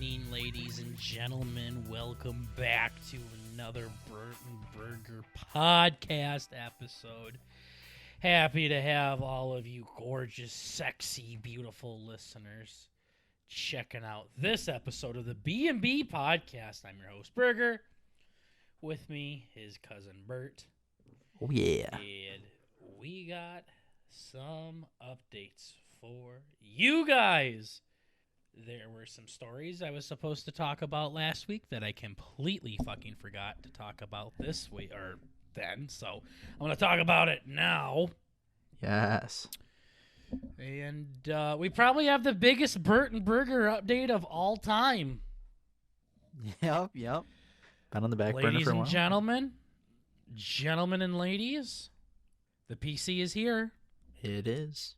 evening, ladies and gentlemen. Welcome back to another Burt and Burger podcast episode. Happy to have all of you gorgeous, sexy, beautiful listeners checking out this episode of the B&B podcast. I'm your host, Burger. With me, his cousin, Burt. Oh, yeah. And we got some updates for you guys. There were some stories I was supposed to talk about last week that I completely fucking forgot to talk about this week or then. So I'm going to talk about it now. Yes. And we probably have the biggest Burt and Burger update of all time. Yep. Been on the back burner Ladies for a while. and gentlemen and ladies, the PC is here. It is.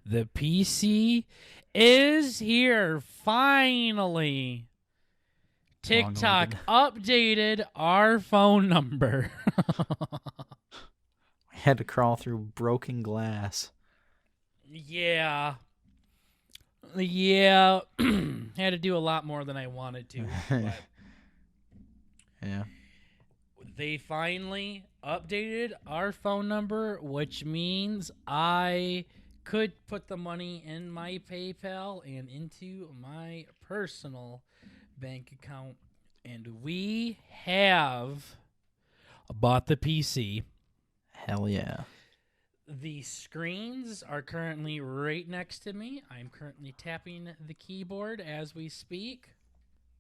The PC is here, finally. TikTok updated our phone number. We had to crawl through broken glass. Yeah. Had to do a lot more than I wanted to. But Yeah. they finally updated our phone number, which means I could put the money in my PayPal and into my personal bank account. And we have bought the PC. Hell yeah. The screens are currently right next to me. I'm currently tapping the keyboard as we speak.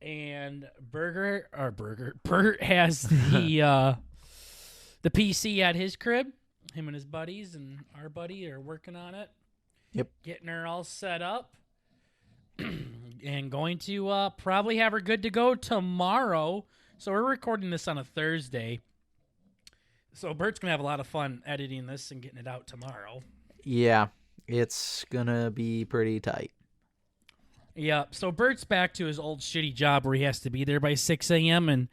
And Bert has the PC at his crib. Him and his buddies and our buddy are working on it. Yep. Getting her all set up. And going to probably have her good to go tomorrow. So we're recording this on a Thursday. So Bert's going to have a lot of fun editing this and getting it out tomorrow. Yeah. It's gonna be pretty tight. Yeah, so Bert's back to his old shitty job where he has to be there by 6 a.m. and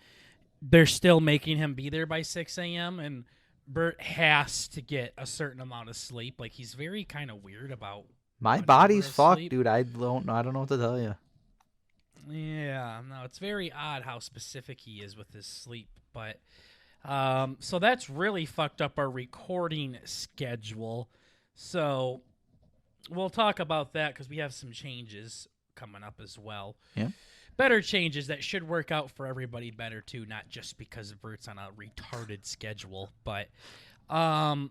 they're still making him be there by 6 a.m. and Bert has to get a certain amount of sleep. Like, he's very kind of weird about My when body's we're fucked, asleep. dude. I don't know what to tell you. Yeah, no, it's very odd how specific he is with his sleep. But so that's really fucked up our recording schedule. So we'll talk about that because we have some changes coming up as well. Yeah. Better changes that should work out for everybody better too, not just because Bert's on a retarded schedule. But the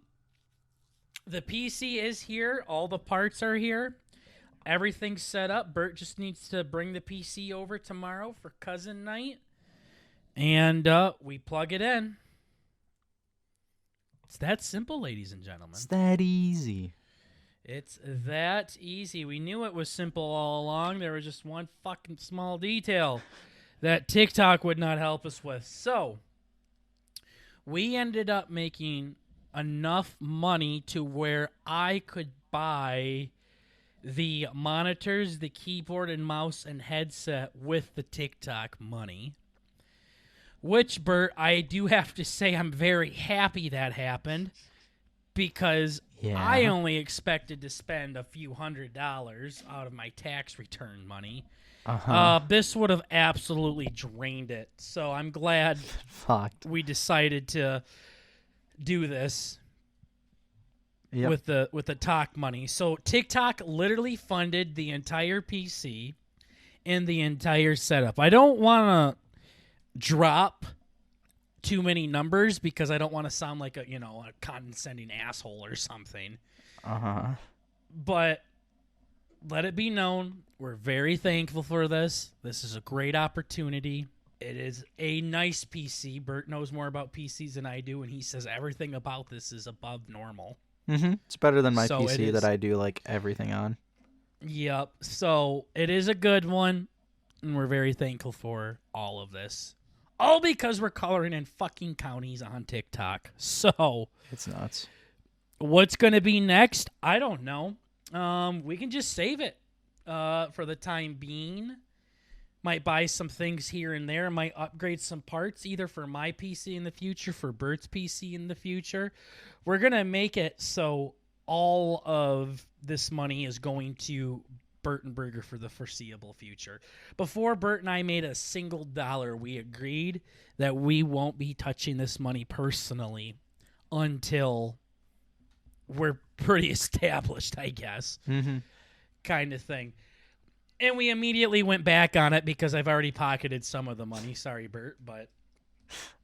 PC is here. All the parts are here. Everything's set up. Bert just needs to bring the PC over tomorrow for cousin night. And we plug it in. It's that simple, ladies and gentlemen. It's that easy. It's that easy. We knew it was simple all along. There was just one fucking small detail that TikTok would not help us with. So, we ended up making enough money to where I could buy the monitors, the keyboard and mouse and headset with the TikTok money. Which, Bert, I do have to say I'm very happy that happened. Because I only expected to spend a few $100s out of my tax return money. This would have absolutely drained it. So I'm glad we decided to do this with the talk money. So TikTok literally funded the entire PC and the entire setup. I don't want to drop too many numbers because I don't want to sound like a condescending asshole or something. But let it be known, we're very thankful for this. This is a great opportunity. It is a nice PC. Bert knows more about PCs than I do, and he says everything about this is above normal. It's better than my So PC that I do like everything on. Yep. So it is a good one, and we're very thankful for all of this. All because we're coloring in fucking counties on TikTok. So It's nuts. What's going to be next? I don't know. We can just save it for the time being. Might buy some things here and there. Might upgrade some parts either for my PC in the future, for Bert's PC in the future. We're going to make it so all of this money is going to Bert and Burger for the foreseeable future. Before Bert and I made a single dollar, we agreed that we won't be touching this money personally until we're pretty established, I guess, kind of thing. And we immediately went back on it because I've already pocketed some of the money. Sorry, Bert, but...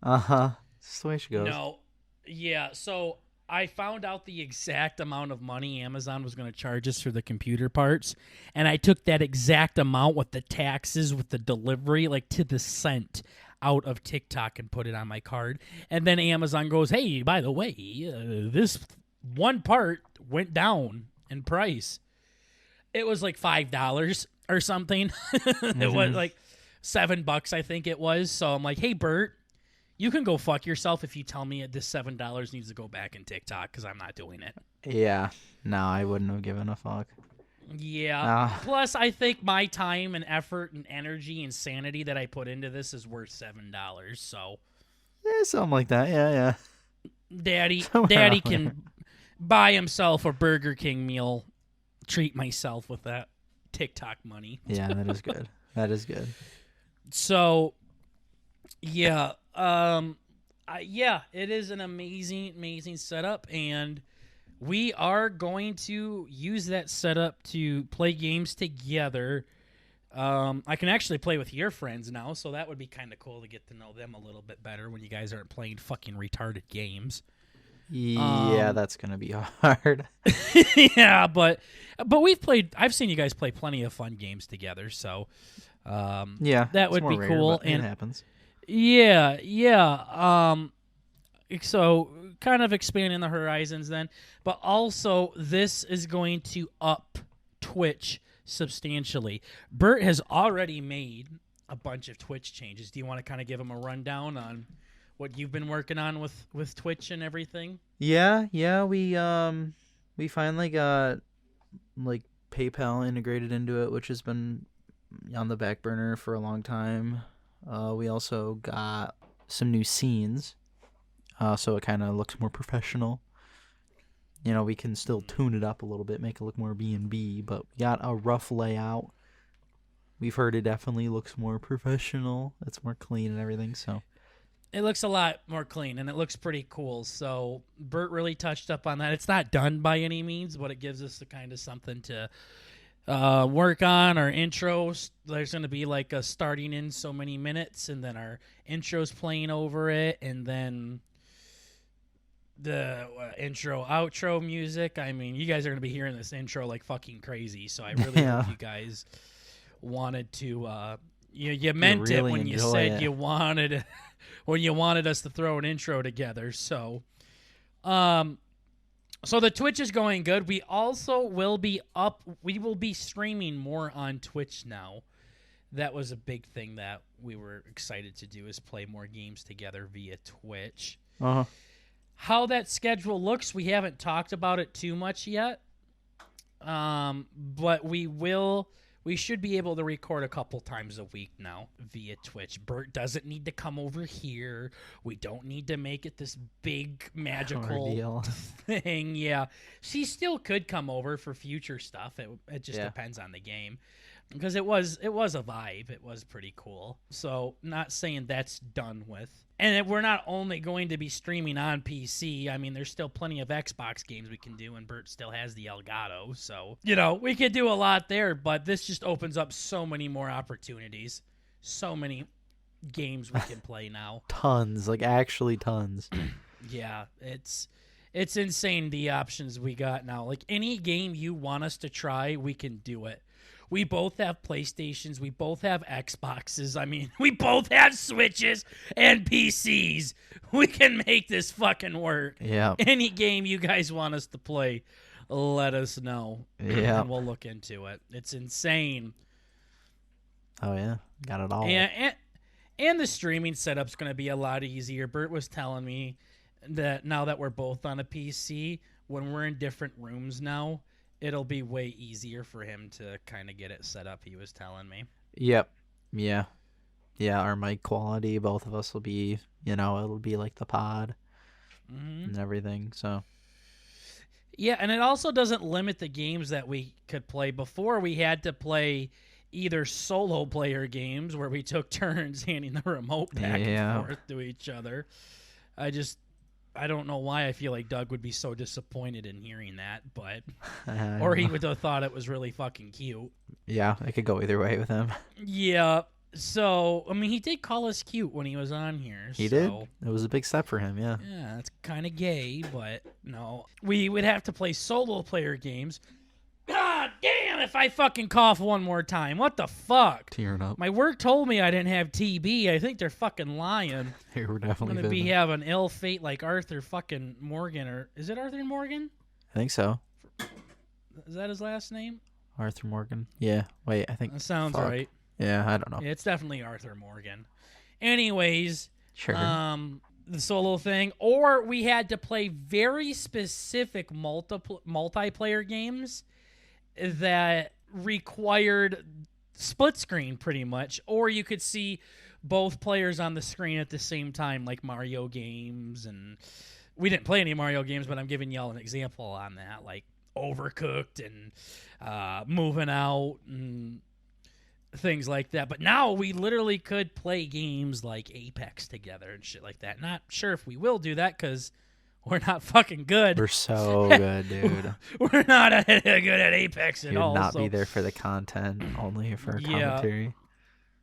That's the way she goes. No. Yeah, so I found out the exact amount of money Amazon was going to charge us for the computer parts, and I took that exact amount with the taxes, with the delivery, like to the cent, out of TikTok and put it on my card. And then Amazon goes, hey, by the way, this one part went down in price. It was like $5 or something. It was like $7, I think it was. So I'm like, hey, Bert, you can go fuck yourself if you tell me this $7 needs to go back in TikTok because I'm not doing it. Yeah. No, I wouldn't have given a fuck. Yeah. Plus, I think my time and effort and energy and sanity that I put into this is worth $7. So, yeah, something like that. Yeah. Daddy can buy himself a Burger King meal, treat myself with that TikTok money. Yeah, that is good. That is good. So, yeah, it is an amazing setup, and we are going to use that setup to play games together. I can actually play with your friends now, so that would be kind of cool to get to know them a little bit better when you guys aren't playing fucking retarded games. Yeah, that's gonna be hard. Yeah, but I've seen you guys play plenty of fun games together, so yeah, that would be rare, cool. And it happens. Yeah. So kind of expanding the horizons then, but also this is going to up Twitch substantially. Bert has already made a bunch of Twitch changes. Do you want to kind of give him a rundown on what you've been working on with Twitch and everything? Yeah, we finally got like PayPal integrated into it, which has been on the back burner for a long time. We also got some new scenes, so it kind of looks more professional. You know, we can still tune it up a little bit, make it look more B&B, but we got a rough layout. We've heard it definitely looks more professional. It's more clean and everything, so... It looks a lot more clean, and it looks pretty cool. So Bert really touched up on that. It's not done by any means, but it gives us the kind of something to work on. Our intros, there's going to be like a starting in so many minutes, and then our intros playing over it, and then the intro, outro music. I mean, you guys are going to be hearing this intro like fucking crazy, so I really hope you guys wanted to... You meant really it when you said you wanted... when you wanted us to throw an intro together. So the Twitch is going good. We also will be streaming more on Twitch now. That was a big thing that we were excited to do, is play more games together via Twitch. How that schedule looks, we haven't talked about it too much yet. But we should be able to record a couple times a week now via Twitch. Bert doesn't need to come over here. We don't need to make it this big magical thing. Yeah. She still could come over for future stuff. It just depends on the game. Because it was a vibe. It was pretty cool. So not saying that's done with. And we're not only going to be streaming on PC. I mean, there's still plenty of Xbox games we can do, and Bert still has the Elgato. So, we could do a lot there, but this just opens up so many more opportunities. So many games we can play now. Tons, like actually tons. Yeah, it's insane the options we got now. Like any game you want us to try, we can do it. We both have PlayStations. We both have Xboxes. I mean, we both have Switches and PCs. We can make this fucking work. Yeah. Any game you guys want us to play, let us know. Yeah. And we'll look into it. It's insane. Oh, yeah. Got it all. And the streaming setup's going to be a lot easier. Bert was telling me that now that we're both on a PC, when we're in different rooms now, it'll be way easier for him to kind of get it set up, he was telling me. Yep. Yeah. Yeah, our mic quality, both of us will be, it'll be like the pod and everything, so. Yeah, and it also doesn't limit the games that we could play. Before, we had to play either solo player games where we took turns handing the remote back and forth to each other. I don't know why I feel like Doug would be so disappointed in hearing that, but or he would have thought it was really fucking cute. Yeah, it could go either way with him. Yeah. So, I mean, he did call us cute when he was on here. He did? It was a big step for him, yeah. Yeah, it's kind of gay, but no. We would have to play solo player games. God damn, if I fucking cough one more time. What the fuck? Tearing up. My work told me I didn't have TB. I think they're fucking lying. They were definitely going to be having ill fate like Arthur fucking Morgan. Or is it Arthur Morgan? I think so. Is that his last name? Arthur Morgan. Yeah. Wait, I think. That sounds right. Yeah, I don't know. Yeah, it's definitely Arthur Morgan. Anyways, sure. The solo thing, or we had to play very specific multiplayer games that required split screen pretty much, or you could see both players on the screen at the same time, like Mario games. And we didn't play any Mario games, but I'm giving y'all an example on that, like Overcooked and Moving Out and things like that. But now we literally could play games like Apex together and shit like that. Not sure if we will do that because we're not fucking good. We're so good, dude. We're not good at Apex at all. You'd not be there for the content, only for commentary.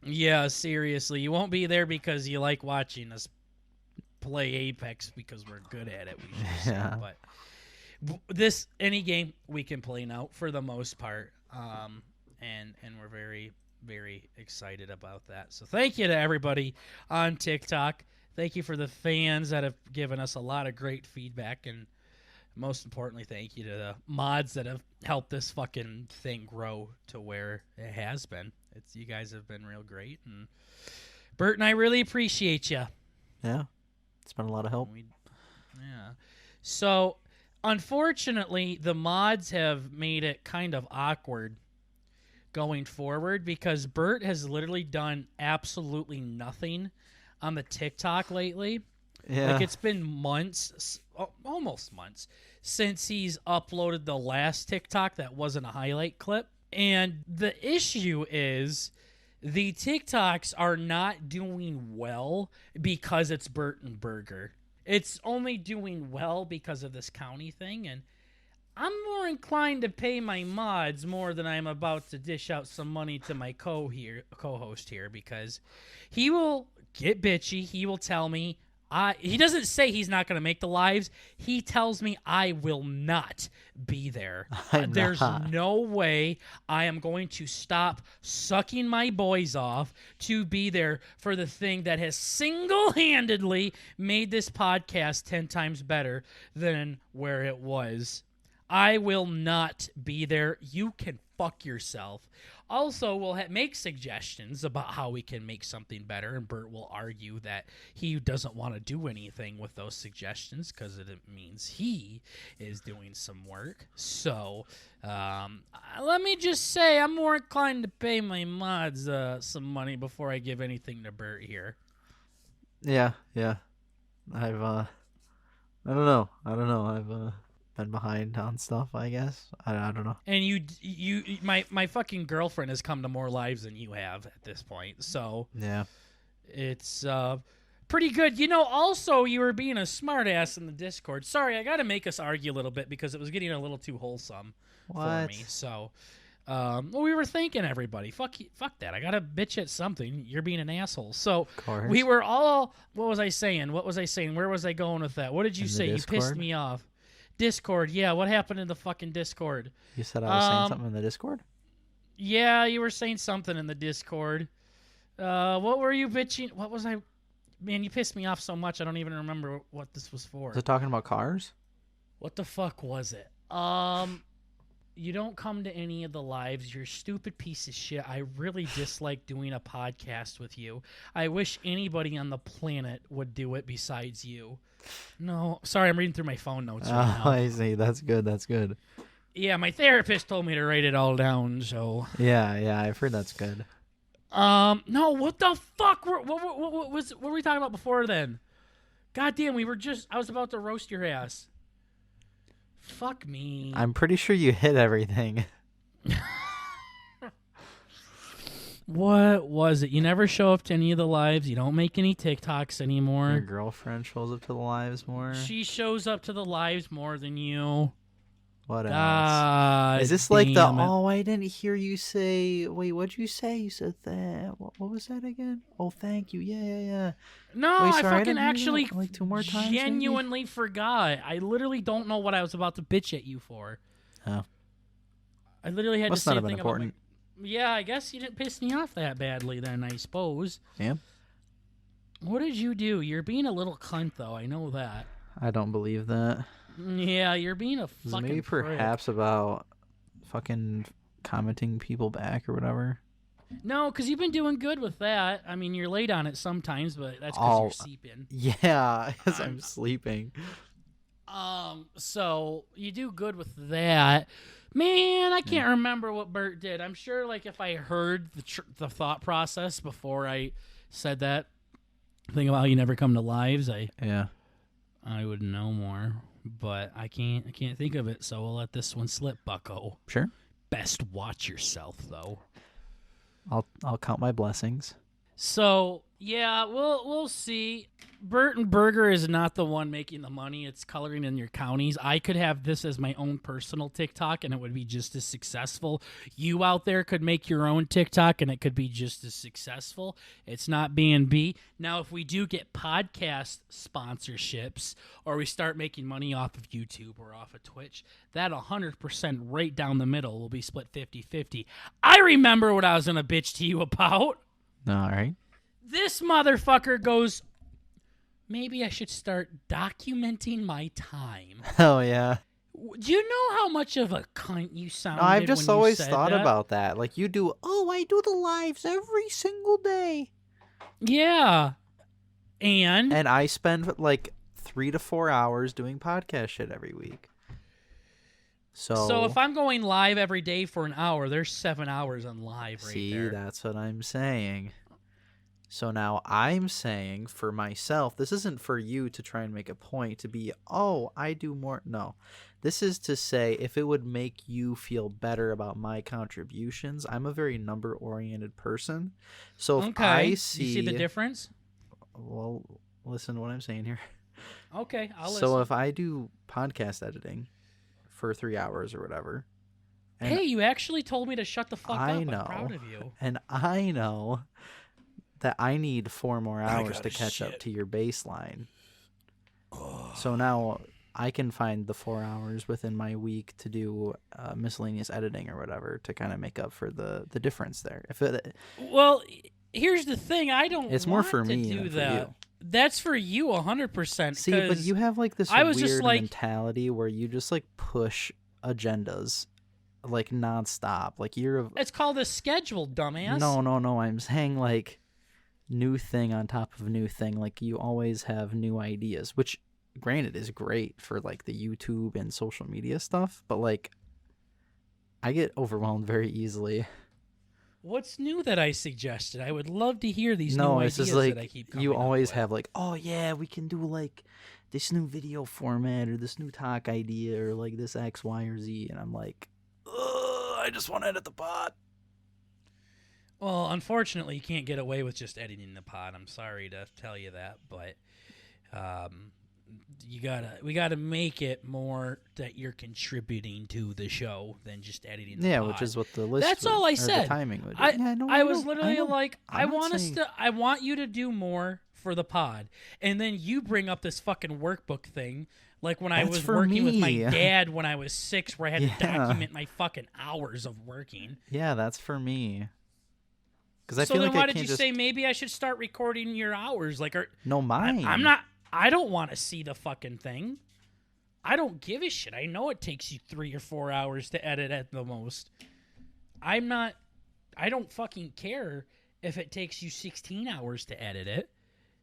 Yeah, seriously. You won't be there because you like watching us play Apex because we're good at it. We should say. But any game we can play now for the most part. And we're very, very excited about that. So thank you to everybody on TikTok. Thank you for the fans that have given us a lot of great feedback. And most importantly, thank you to the mods that have helped this fucking thing grow to where it has been. You guys have been real great. And Bert and I really appreciate you. Yeah. It's been a lot of help. Yeah. So, unfortunately, the mods have made it kind of awkward going forward because Bert has literally done absolutely nothing on the TikTok lately. Yeah. Like, it's been months, almost months, since he's uploaded the last TikTok that wasn't a highlight clip. And the issue is the TikToks are not doing well because it's Bert and Burger. It's only doing well because of this county thing, and I'm more inclined to pay my mods more than I'm about to dish out some money to my co-host here because he will get bitchy. He will tell me, he doesn't say he's not going to make the lives. He tells me I will not be there. There's no way I am going to stop sucking my boys off to be there for the thing that has single-handedly made this podcast 10 times better than where it was. I will not be there. You can fuck yourself. Also, we'll make suggestions about how we can make something better, and Bert will argue that he doesn't want to do anything with those suggestions because it means he is doing some work. So, let me just say I'm more inclined to pay my mods some money before I give anything to Bert here. Yeah. I don't know. I've been behind on stuff, I guess. I don't know. And my fucking girlfriend has come to more lives than you have at this point. So yeah, it's pretty good. You know, also you were being a smartass in the Discord. Sorry, I got to make us argue a little bit because it was getting a little too wholesome for me. So, we were thinking everybody, fuck that. I got to bitch at something. You're being an asshole. So we were all. What was I saying? Where was I going with that? What did you say? You pissed me off. Discord, yeah. What happened in the fucking Discord? You said I was saying something in the Discord? Yeah, you were saying something in the Discord. What were you bitching? What was I? Man, you pissed me off so much I don't even remember what this was for. Was it talking about cars? What the fuck was it? You don't come to any of the lives. You're a stupid piece of shit. I really dislike doing a podcast with you. I wish anybody on the planet would do it besides you. No, sorry, I'm reading through my phone notes right now. I see. That's good. Yeah, my therapist told me to write it all down, so... Yeah, I've heard that's good. No, what the fuck? What were we talking about before then? God damn, I was about to roast your ass. Fuck me. I'm pretty sure you hit everything. What was it? You never show up to any of the lives. You don't make any TikToks anymore. Your girlfriend shows up to the lives more. She shows up to the lives more than you. What else? God Is this like the, damn it. oh, I didn't hear you say, wait, what'd you say? You said that. What was that again? Oh, thank you. Yeah. No, Wait, I sorry, I fucking didn't hear actually that, like 2 more times, maybe? genuinely forgot. I literally don't know what I was about to bitch at you for. Oh. I literally had Must to say not a have been thing important. about yeah, I guess you didn't piss me off that badly then, I suppose. Yeah. What did you do? You're being a little cunt, though. I know that. I don't believe that. Yeah, you're being a Is it fucking maybe prick. perhaps about fucking commenting people back or whatever? No, because you've been doing good with that. I mean, you're late on it sometimes, but that's because Oh, you're sleeping. Yeah, because I'm sleeping. So you do good with that. Man, I can't remember what Bert did. I'm sure, like, if I heard the thought process before I said that thing about how you never come to lives, I would know more. But I can't think of it, so we'll let this one slip, bucko. Sure. Best watch yourself, though. I'll count my blessings. So yeah, we'll see. Bert and Burger is not the one making the money. It's coloring in your counties. I could have this as my own personal TikTok, and it would be just as successful. You out there could make your own TikTok, and it could be just as successful. It's not B&B. Now, if we do get podcast sponsorships, or we start making money off of YouTube or off of Twitch, that 100% right down the middle will be split 50-50. I remember what I was going to bitch to you about. All right. This motherfucker goes, maybe I should start documenting my time. Oh, yeah. Do you know how much of a cunt you sounded? No, I've just when you always said thought that? about that. Like, you do, I do the lives every single day. Yeah. And I spend, like, 3 to 4 hours doing podcast shit every week. So if I'm going live every day for an hour, there's 7 hours on live right see, there. that's what I'm saying. So now I'm saying for myself, this isn't for you to try and make a point to be, I do more. No, this is to say if it would make you feel better about my contributions. I'm a very number-oriented person. So if I see... You see the difference? Well, listen to what I'm saying here. Okay, I'll listen. So if I do podcast editing for 3 hours or whatever... Hey, you actually told me to shut the fuck up. I know. I'm proud of you. And I know that I need 4 more hours to catch up to your baseline. So now I can find the 4 hours within my week to do miscellaneous editing or whatever to kind of make up for the difference there. Well, here's the thing. I don't It's want more for to me do than for that. you. That's for you 100%. See, but you have like this I was weird just like, mentality where you just like push agendas like nonstop. Like it's called a schedule, dumbass. No. I'm saying like new thing on top of new thing. Like you always have new ideas, which granted is great for like the YouTube and social media stuff, but like I get overwhelmed very easily. What's new that I suggested? I would love to hear these new No, ideas it's just like that I keep coming you up always with. have like, oh yeah, we can do like this new video format or this new talk idea or like this X, Y, or Z, and I'm like, I just want to edit the pod. Well, unfortunately, you can't get away with just editing the pod. I'm sorry to tell you that, but we gotta make it more that you're contributing to the show than just editing the pod. Which is what the list. That's all I said. The timing would. I was literally like, I I want you to do more for the pod, and then you bring up this fucking workbook thing. Like when I That's was for working with my me. dad when I was 6, where I had to Yeah. document my fucking hours of working. Yeah, that's for me. Because I So feel then like why I did can't you just... say maybe I should start recording your hours? Like, No, mine. I'm not. I don't want to see the fucking thing. I don't give a shit. I know it takes you 3 or 4 hours to edit at the most. I don't fucking care if it takes you 16 hours to edit it.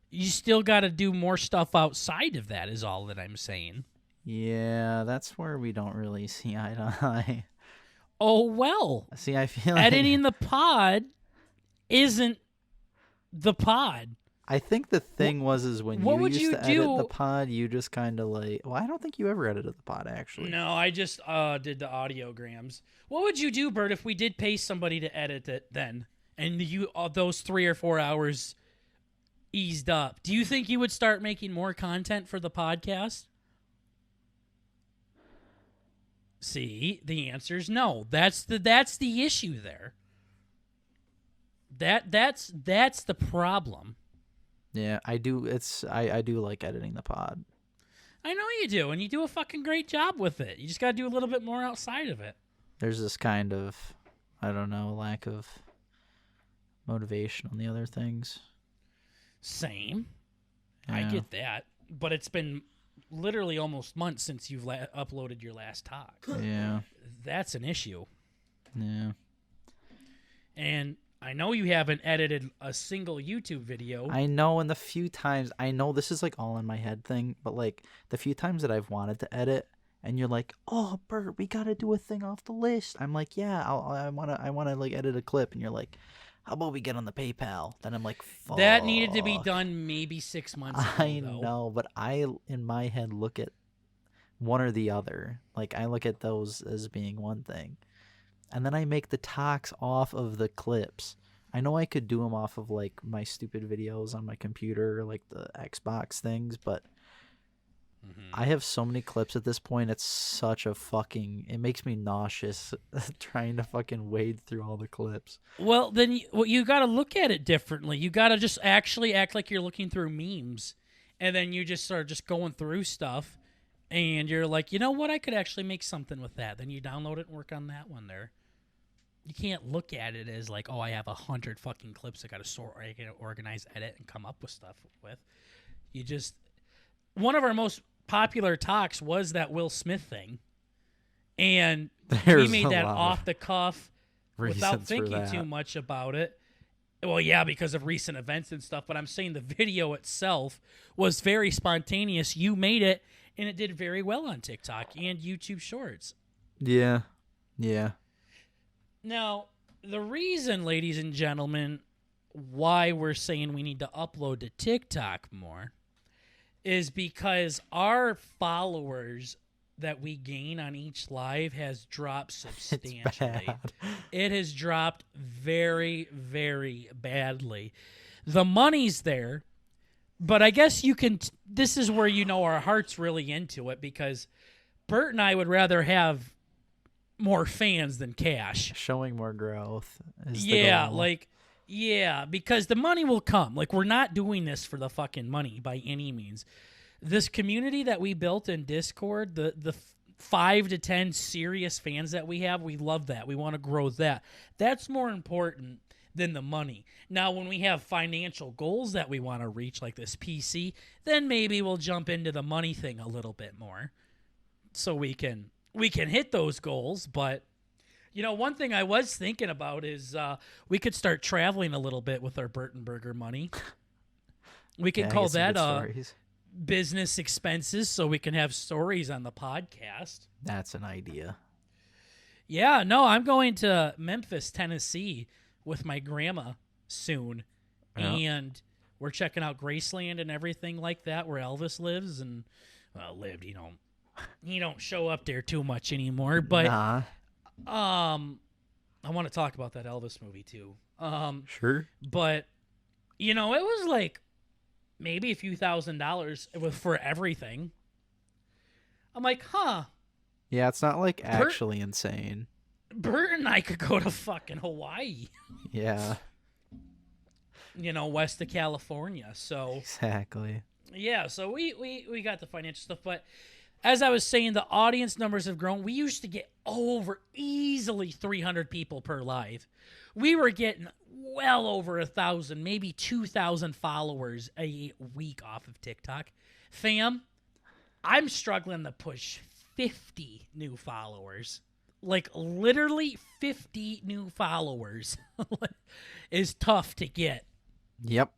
You still got to do more stuff outside of that is all that I'm saying. Yeah, that's where we don't really see eye to eye. Oh, well. See, I feel like... Editing the pod isn't the pod. I think the thing is when what you would used you to edit the do? pod, you just kind of like. Well, I don't think you ever edited the pod actually. No, I just did the audiograms. What would you do, Bert, if we did pay somebody to edit it then, and you those 3 or 4 hours eased up? Do you think you would start making more content for the podcast? See, the answer is no. That's the issue there. That's the problem. Yeah, I do. I do like editing the pod. I know you do, and you do a fucking great job with it. You just got to do a little bit more outside of it. There's this kind of, I don't know, lack of motivation on the other things. Same. Yeah. I get that, but it's been literally almost months since you've uploaded your last talk. Yeah. That's an issue. Yeah. And I know you haven't edited a single YouTube video. I know, and the few times, I know this is like all in my head thing, but like the few times that I've wanted to edit, and you're like, "Oh, Bert, we gotta do a thing off the list." I'm like, "Yeah, I wanna like edit a clip," and you're like, "How about we get on the PayPal?" Then I'm like, "Fuck." That needed to be done maybe 6 months ago. I know, but I in my head look at one or the other. Like I look at those as being one thing. And then I make the talks off of the clips. I know I could do them off of like my stupid videos on my computer, like the Xbox things, but I have so many clips at this point. It's such a fucking. It makes me nauseous trying to fucking wade through all the clips. Well, then you got to look at it differently. You got to just actually act like you're looking through memes, and then you just start just going through stuff, and you're like, you know what? I could actually make something with that. Then you download it and work on that one there. You can't look at it as like, oh, I have 100 fucking clips I got to sort, I got to organize, edit, and come up with stuff with. You just one of our most popular talks was that Will Smith thing, and we made that off the cuff without thinking too much about it. Well, yeah, because of recent events and stuff, but I'm saying the video itself was very spontaneous. You made it, and it did very well on TikTok and YouTube Shorts. Yeah. Yeah. Now, the reason, ladies and gentlemen, why we're saying we need to upload to TikTok more is because our followers that we gain on each live has dropped substantially. It has dropped very, very badly. The money's there, but I guess you can. This is where our heart's really into it, because Bert and I would rather have more fans than cash. Showing more growth is the goal. Because the money will come. Like, we're not doing this for the fucking money by any means. This community that we built in Discord, the 5 to 10 serious fans that we have, we love that. We want to grow that. That's more important than the money. Now, when we have financial goals that we want to reach, like this PC, then maybe we'll jump into the money thing a little bit more, so we can hit those goals. But one thing I was thinking about is we could start traveling a little bit with our Burtonburger money. We could call that business expenses, so we can have stories on the podcast. That's an idea. Yeah, no, I'm going to Memphis, Tennessee with my grandma soon. Yeah. And we're checking out Graceland and everything like that, where Elvis lives and lived. He don't show up there too much anymore, but I want to talk about that Elvis movie too. Sure. But it was like maybe a few $1,000s for everything. I'm like, huh. Yeah, it's not like actually insane. Bert and I could go to fucking Hawaii. Yeah. West of California. So exactly. Yeah, so we got the financial stuff, but as I was saying, the audience numbers have grown. We used to get over easily 300 people per live. We were getting well over 1,000, maybe 2,000 followers a week off of TikTok. Fam, I'm struggling to push 50 new followers. Like, literally 50 new followers is tough to get. Yep.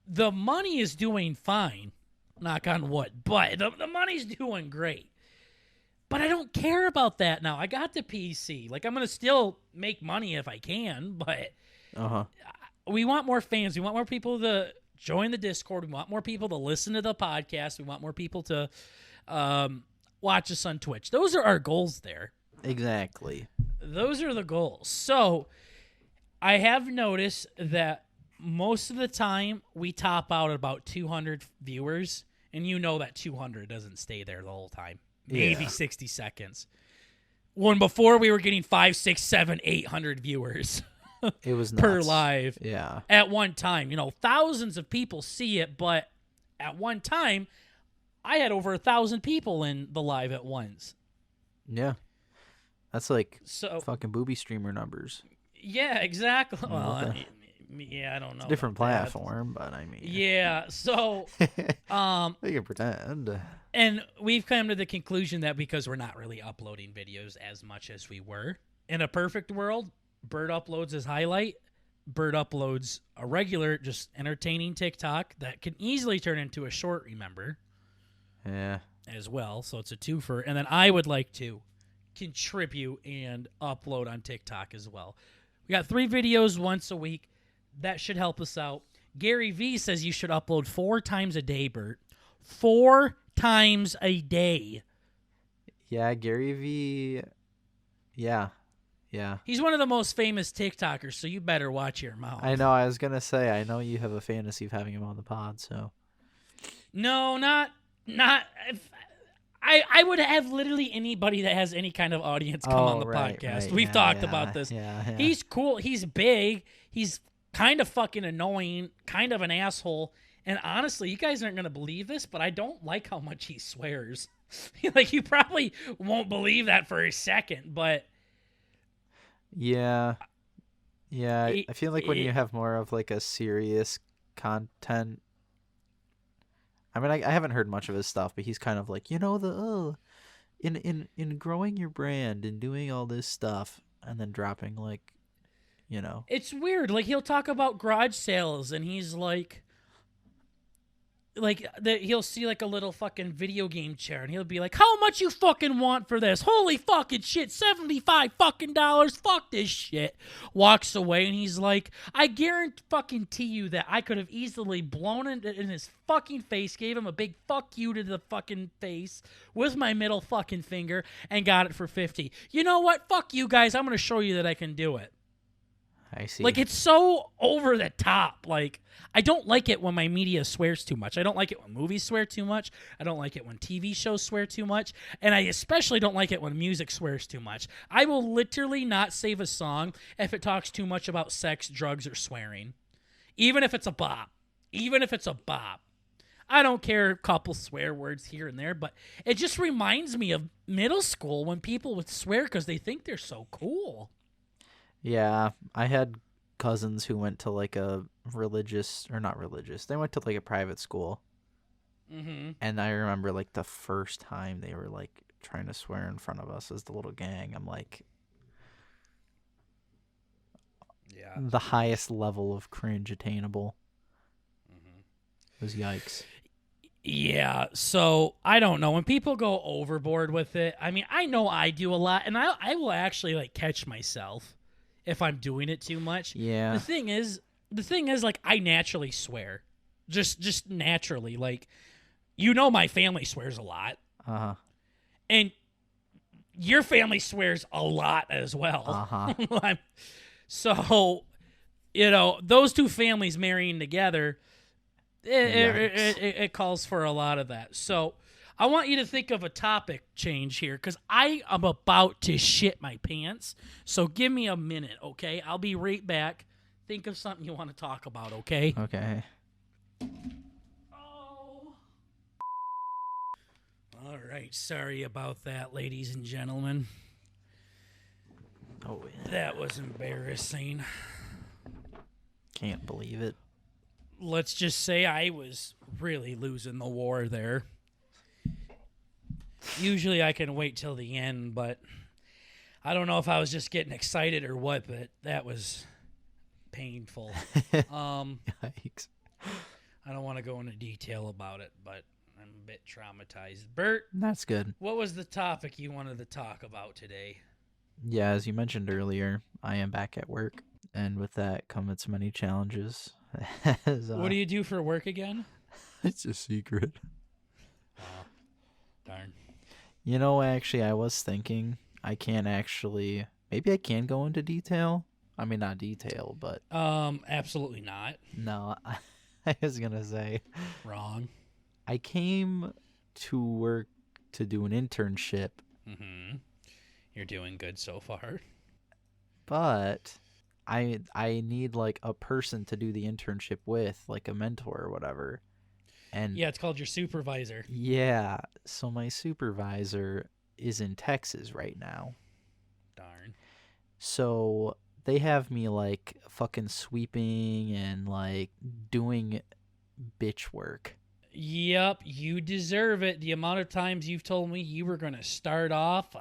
The money is doing fine. Knock on wood. But the money's doing great. But I don't care about that now. I got the PC. Like, I'm going to still make money if I can, but we want more fans. We want more people to Join the Discord. We want more people to listen to the podcast. We want more people to watch us on Twitch. Those are our goals there. Exactly. Those are the goals. So I have noticed that most of the time we top out at about 200 viewers, and you know that 200 doesn't stay there the whole time. Maybe 60 seconds. When before we were getting 5, 6, 7, 800 viewers. It was nuts. Per live. Yeah. At one time. You know, thousands of people see it, but at one time, I had over 1,000 people in the live at once. Yeah. That's like so fucking booby streamer numbers. Yeah, exactly. Yeah, Well, okay. I don't know. It's a different about that. platform, but I mean. Yeah, so we can pretend. And we've come to the conclusion that because we're not really uploading videos as much as we were, in a perfect world, Bert uploads his highlight. Bert uploads a regular, just entertaining TikTok that can easily turn into a short, remember? Yeah. As well, so it's a twofer. And then I would like to contribute and upload on TikTok as well. We got 3 videos once a week. That should help us out. Gary V says you should upload 4 times a day, Bert. 4 times a day. Yeah, Gary V. Yeah. Yeah. He's one of the most famous TikTokers, so you better watch your mouth. I know. I was going to say, I know you have a fantasy of having him on the pod, so. No, not. I would have literally anybody that has any kind of audience come on the podcast. Right. We've talked about this. Yeah. He's cool. He's big. He's kind of fucking annoying, kind of an asshole. And honestly, you guys aren't going to believe this, but I don't like how much he swears. Like, you probably won't believe that for a second, but... Yeah. I feel like when you have more of like a serious content... I mean, I haven't heard much of his stuff, but he's kind of like, in growing your brand and doing all this stuff, and then dropping like, It's weird. Like, he'll talk about garage sales, and he's like he'll see like a little fucking video game chair, and he'll be like, "How much you fucking want for this? Holy fucking shit, $75 fucking dollars. Fuck this shit." Walks away, and he's like, "I guarantee you that I could have easily blown it in his fucking face, gave him a big fuck you to the fucking face with my middle fucking finger, and got it for 50. You know what? Fuck you guys. I'm gonna show you that I can do it." I see. Like, it's so over the top. Like, I don't like it when my media swears too much. I don't like it when movies swear too much. I don't like it when TV shows swear too much. And I especially don't like it when music swears too much. I will literally not save a song if it talks too much about sex, drugs, or swearing. Even if it's a bop. I don't care a couple swear words here and there, but it just reminds me of middle school when people would swear because they think they're so cool. Yeah, I had cousins who went to like a religious, or not religious, they went to like a private school. Mm-hmm. And I remember like the first time they were like trying to swear in front of us as the little gang. I'm like, yeah, the highest level of cringe attainable. Mm-hmm. It was yikes. Yeah, so I don't know. When people go overboard with it, I mean, I know I do a lot, and I will actually like catch myself if I'm doing it too much. Yeah. The thing is, like, I naturally swear, just naturally. Like, my family swears a lot, and your family swears a lot as well. So, those two families marrying together, it calls for a lot of that. So, I want you to think of a topic change here because I am about to shit my pants. So give me a minute, okay? I'll be right back. Think of something you want to talk about, okay? Okay. Oh. All right. Sorry about that, ladies and gentlemen. Oh, yeah. That was embarrassing. Can't believe it. Let's just say I was really losing the war there. Usually I can wait till the end, but I don't know if I was just getting excited or what, but that was painful. Yikes. I don't want to go into detail about it, but I'm a bit traumatized. Bert, That's good. what was the topic you wanted to talk about today? Yeah, as you mentioned earlier, I am back at work, and with that come its many challenges, What do you do for work again? It's a secret. Oh, darn. You know, actually, I was thinking I can't actually. Maybe I can go into detail. I mean, not detail, but Absolutely not. no. I was gonna say Wrong. I came to work to do an internship, Mm-hmm. You're doing good so far. but I need like a person to do the internship with, like a mentor or whatever. And Yeah, it's called your supervisor. yeah, so my supervisor is in Texas right now. Darn. So they have me like fucking sweeping and like doing bitch work. Yep, you deserve it. The amount of times you've told me you were going to start off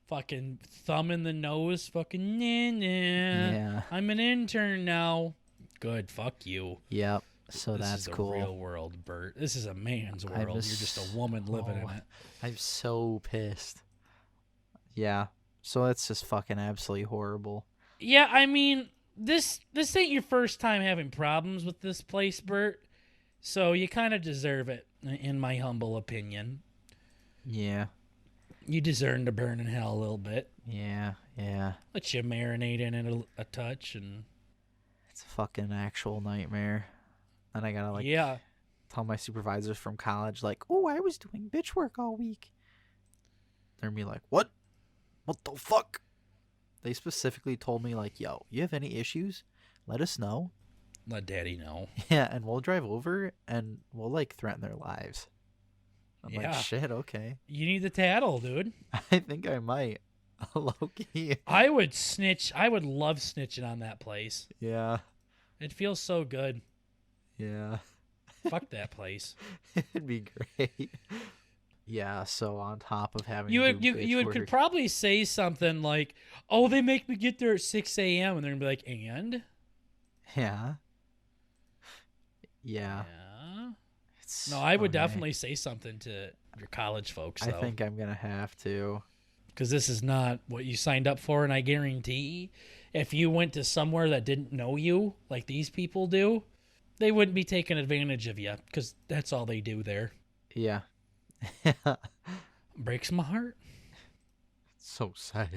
fucking thumb in the nose, fucking nah. Yeah. I'm an intern now. Good, fuck you. Yep. So This that's is the cool. real world, Bert. This is a man's I'm world. You're just a woman living in it. I'm so pissed. Yeah. So that's just fucking absolutely horrible. Yeah, I mean, this ain't your first time having problems with this place, Bert. So you kind of deserve it, in my humble opinion. Yeah. You deserve to burn in hell a little bit. Yeah. Yeah. Let you marinate in it a touch, and It's a fucking actual nightmare. And I gotta like yeah, tell my supervisors from college like, "Oh, I was doing bitch work all week." They're me like, "What? What the fuck?" They specifically told me like, "Yo, you have any issues? Let us know." let Daddy know. Yeah, and we'll drive over and we'll like threaten their lives. I'm Yeah. like, shit, okay. You need the tattle, dude. I think I might. Low-key. I would snitch. I would love snitching on that place. Yeah. It feels so good. Yeah. Fuck that place. It'd be great. Yeah, so on top of having You to would do bitch you work, could probably say something like, "Oh, they make me get there at 6 a.m." and they're gonna be like, "And?" Yeah. Yeah. Yeah. It's No, I would okay. definitely say something to your college folks, I though. think I'm gonna have to. Because this is not what you signed up for, and I guarantee if you went to somewhere that didn't know you like these people do, they wouldn't be taking advantage of you, because that's all they do there. Yeah. Breaks my heart. So sad.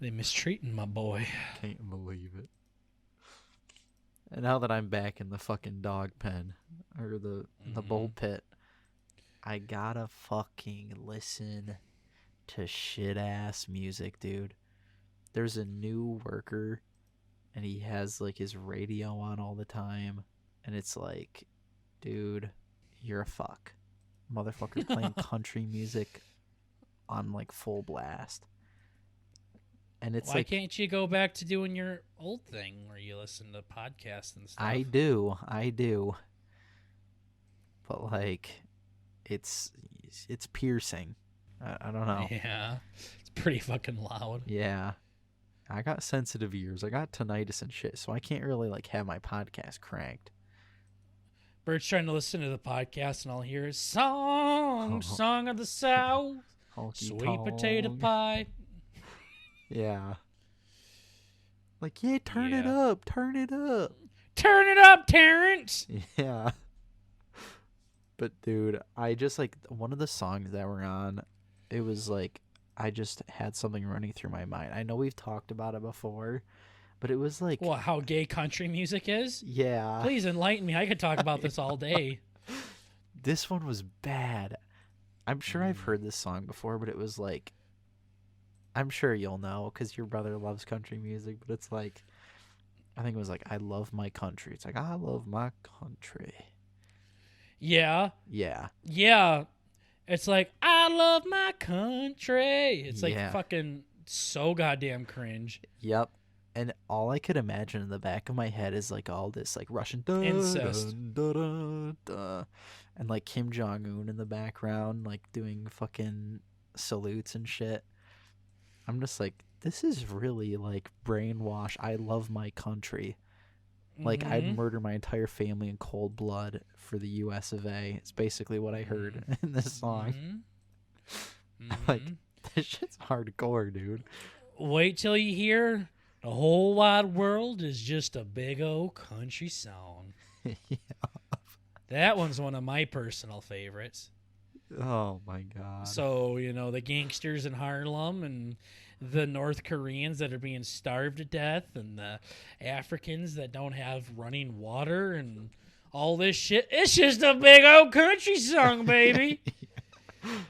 They mistreating my boy. Can't believe it. And now that I'm back in the fucking dog pen or the bull pit, I gotta fucking listen to shit ass music, dude. There's a new worker and he has like his radio on all the time, and it's like, dude, you're a fuck. Motherfucker's playing country music on like full blast. And it's Why like, can't you go back to doing your old thing where you listen to podcasts and stuff? I do. But like, it's piercing. I don't know. Yeah. It's pretty fucking loud. Yeah. I got sensitive ears. I got tinnitus and shit, so I can't really like have my podcast cranked. Bert's trying to listen to the podcast, and all hear is song of the South, Honky sweet potato tonk. pie. Yeah. Like, yeah, turn it Yeah. up. Turn it up. Turn it up, Terrence. Yeah. But dude, I just like one of the songs that were on, it was like I just had something running through my mind. I know we've talked about it before, but it was like, What, how gay country music is? yeah. Please enlighten me. I could talk about this all day. This one was bad. I'm sure I've heard this song before, but it was like, I'm sure you'll know because your brother loves country music, but it's like, I think it was like, I love my country. It's like, I love my country. Yeah. Yeah. Yeah. It's like, I love my country. It's like Yeah. fucking so goddamn cringe. Yep. And all I could imagine in the back of my head is like all this like Russian Incest. and like Kim Jong-un in the background like doing fucking salutes and shit. I'm just like, this is really like brainwash. I love my country. Like, I'd murder my entire family in cold blood for the US of A. It's basically what I heard in this song. Like, this shit's hardcore, dude. Wait till you hear The whole wide world is just a big old country song. Yeah. That one's one of my personal favorites. Oh my God. So, the gangsters in Harlem and the North Koreans that are being starved to death and the Africans that don't have running water and all this shit. It's just a big old country song, baby.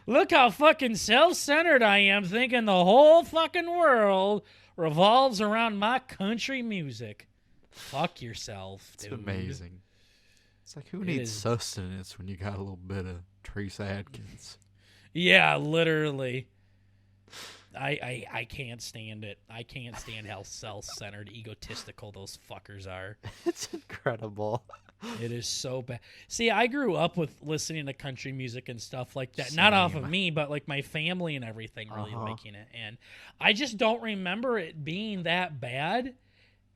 Look how fucking self-centered I am thinking the whole fucking world revolves around my country music. Fuck yourself, dude. It's amazing. It's like, who needs sustenance when you got a little bit of Trace Adkins? Yeah, literally. I can't stand it. I can't stand how self-centered, egotistical those fuckers are. It's incredible. It is so bad. See, I grew up with listening to country music and stuff like that. Not off of me, but like my family and everything really liking it. And I just don't remember it being that bad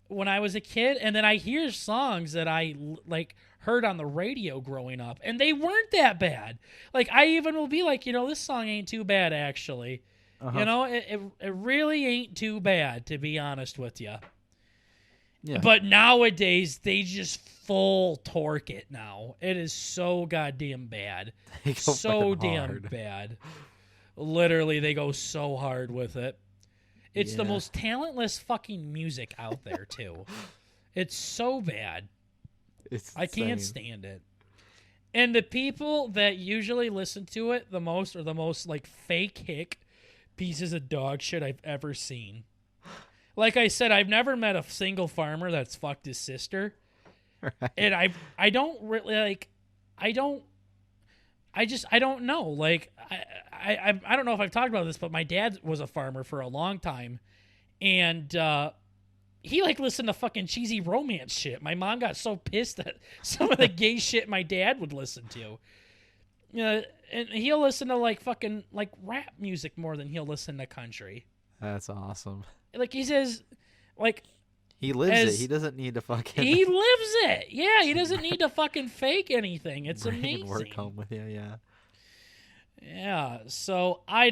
when I was a kid. And then I hear songs that I like heard on the radio growing up, and they weren't that bad. Like, I even will be like, this song ain't too bad, actually. It really ain't too bad, to be honest with you. Yeah. But nowadays, they just full torque it now. It is so goddamn bad. So damn bad. Literally, they go so hard with it. It's the most talentless fucking music out there, too. It's so bad. I can't stand it. And the people that usually listen to it the most are the most, like, fake hick pieces of dog shit I've ever seen. Like I said, I've never met a single farmer that's fucked his sister. Right. And I don't really, like, I don't know. Like, I don't know if I've talked about this, but my dad was a farmer for a long time. And he, like, listened to fucking cheesy romance shit. My mom got so pissed at some of the gay shit my dad would listen to. And he'll listen to, like, fucking, like, rap music more than he'll listen to country. That's awesome. Like, he says, like... He lives it. He doesn't need to fucking... He lives it. Yeah, he doesn't need to fucking fake anything. It's amazing. Work home with you, yeah. Yeah, so I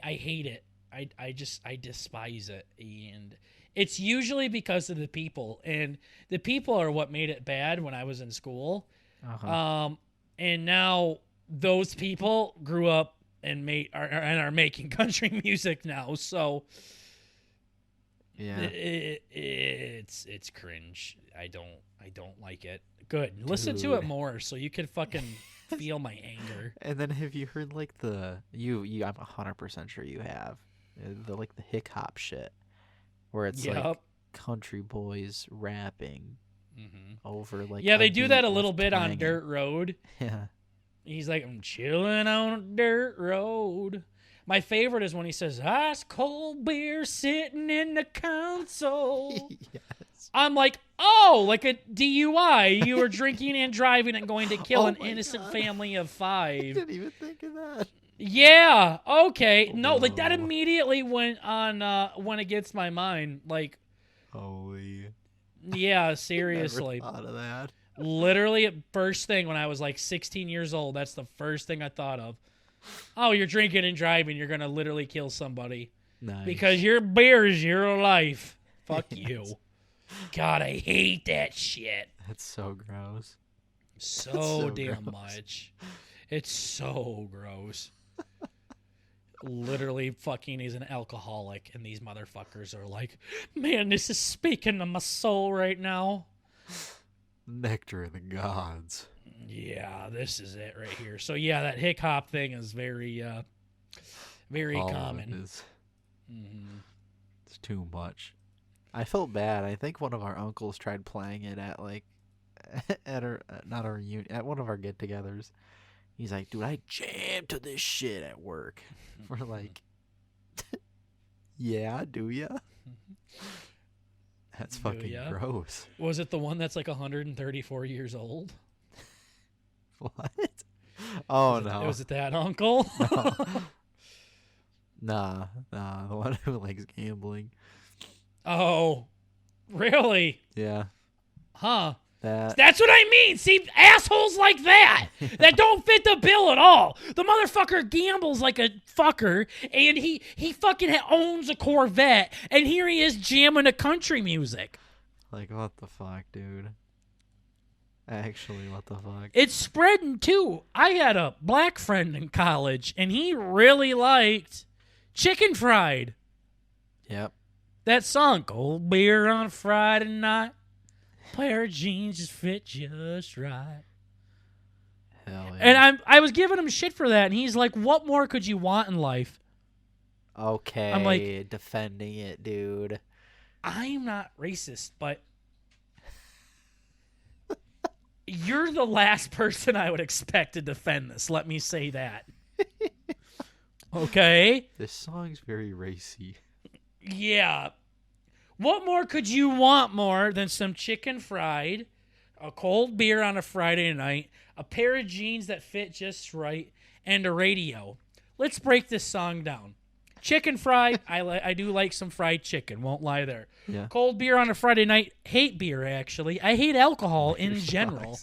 hate it. I despise it. And it's usually because of the people. And the people are what made it bad when I was in school. And now those people grew up and are making country music now. So yeah, it's cringe. I don't like it. Good. Dude. Listen to it more so you can fucking feel my anger. And then have you heard like I'm 100% sure you have the hip hop shit where it's like country boys rapping over like they do that a little bit on Dirt Road. Yeah. He's like, I'm chilling on a dirt road. My favorite is when he says, ice cold beer sitting in the console. Yes. I'm like, oh, like a DUI. You were drinking and driving and going to kill an innocent family of 5. I didn't even think of that. Yeah. Okay. No, like that immediately went against my mind. Like, holy. Yeah, seriously. Never thought of that. Literally, first thing when I was like 16 years old, that's the first thing I thought of. Oh, you're drinking and driving. You're going to literally kill somebody. Nice. Because your beer is your life. Fuck you. God, I hate that shit. That's so gross. So damn much. It's so gross. Literally fucking is an alcoholic, and these motherfuckers are like, man, this is speaking to my soul right now. Nectar of the gods. Yeah, this is it right here. So yeah, that hick hop thing is very common. It is. It's too much. I felt bad. I think one of our uncles tried playing it at like at one of our get-togethers. He's like, dude, I jammed to this shit at work. We're like, yeah, do ya? That's fucking gross. Was it the one that's like 134 years old? What? Oh, no. Was it that uncle? No. Nah, the one who likes gambling. Oh, really? Yeah. Huh. that. That's what I mean. See, assholes like that don't fit the bill at all. The motherfucker gambles like a fucker, and he fucking owns a Corvette, and here he is jamming to country music. Like, what the fuck, dude? Actually, what the fuck? It's spreading, too. I had a black friend in college, and he really liked Chicken Fried. Yep. That song, cold beer on a Friday night, pair of jeans just fit just right. Hell yeah. And I was giving him shit for that, and he's like, what more could you want in life? Okay, I'm like, defending it, dude. I'm not racist, but you're the last person I would expect to defend this. Let me say that. Okay? This song's very racy. Yeah. What more could you want more than some chicken fried, a cold beer on a Friday night, a pair of jeans that fit just right, and a radio? Let's break this song down. Chicken fried, I do like some fried chicken, won't lie there. Yeah. Cold beer on a Friday night, hate beer, actually. I hate alcohol in general.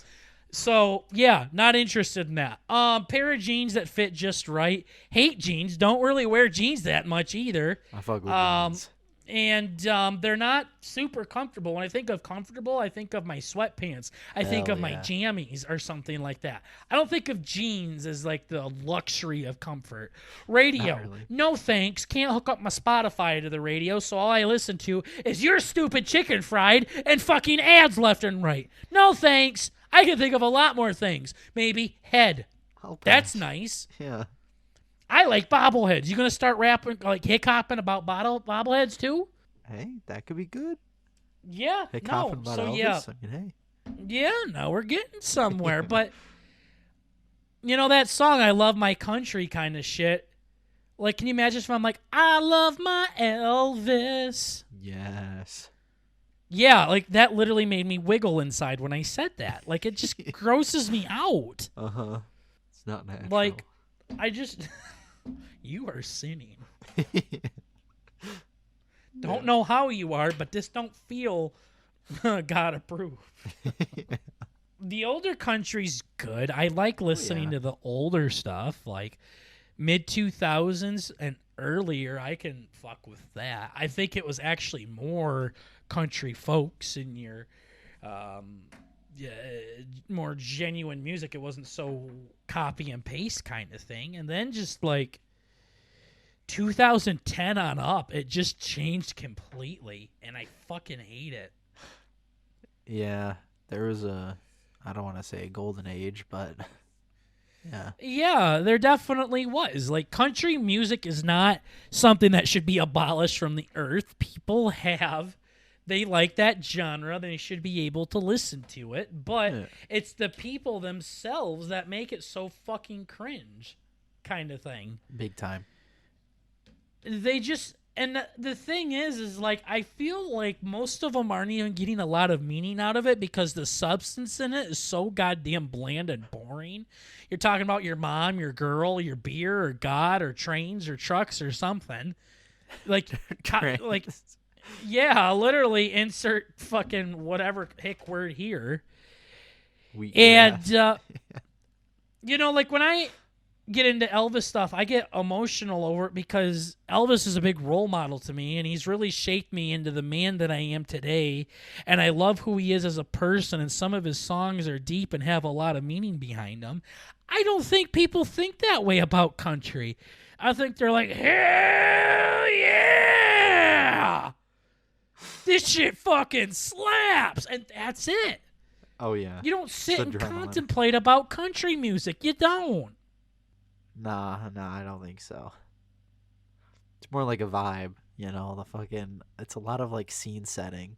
So, yeah, not interested in that. Pair of jeans that fit just right. Hate jeans. Don't really wear jeans that much either. I fuck with jeans. And they're not super comfortable. When I think of comfortable, I think of my sweatpants. I think of my jammies or something like that. I don't think of jeans as like the luxury of comfort. Radio, really. No thanks. Can't hook up my Spotify to the radio, so all I listen to is your stupid chicken fried and fucking ads left and right. No thanks. I can think of a lot more things. Maybe head. That's nice. Yeah. I like bobbleheads. You gonna start rapping, like hiccuping about bobbleheads too? Hey, that could be good. Yeah. Hiccuping about Elvis? Yeah. I mean, hey. Yeah, no, we're getting somewhere. But, you know, that song, I love my country kind of shit. Like, can you imagine if I'm like, I love my Elvis? Yes. Yeah, like that literally made me wiggle inside when I said that. Like, it just grosses me out. Uh-huh. It's not natural. Like, I just... You are sinning. Don't know how you are, but this don't feel God approved. The older country's good. I like listening to the older stuff, like mid-2000s and earlier. I can fuck with that. I think it was actually more country folks in your more genuine music. It wasn't so copy and paste kind of thing. And then just like 2010 on up, it just changed completely, and I fucking hate it. Yeah, there was I don't want to say a golden age, but yeah. Yeah, there definitely was. Like, country music is not something that should be abolished from the earth. People they like that genre. They should be able to listen to it, but it's the people themselves that make it so fucking cringe kind of thing. Big time. They just, and the thing is like, I feel like most of them aren't even getting a lot of meaning out of it because the substance in it is so goddamn bland and boring. You're talking about your mom, your girl, your beer, or God, or trains, or trucks, or something. Like, like, yeah, literally insert fucking whatever hick word here. And, you know, like when I get into Elvis stuff, I get emotional over it because Elvis is a big role model to me, and he's really shaped me into the man that I am today. And I love who he is as a person, and some of his songs are deep and have a lot of meaning behind them. I don't think people think that way about country. I think they're like, hell yeah! This shit fucking slaps! And that's it. Oh, yeah. You don't sit and contemplate about country music. You don't. Nah, I don't think so. It's more like a vibe, you know, it's a lot of like scene setting.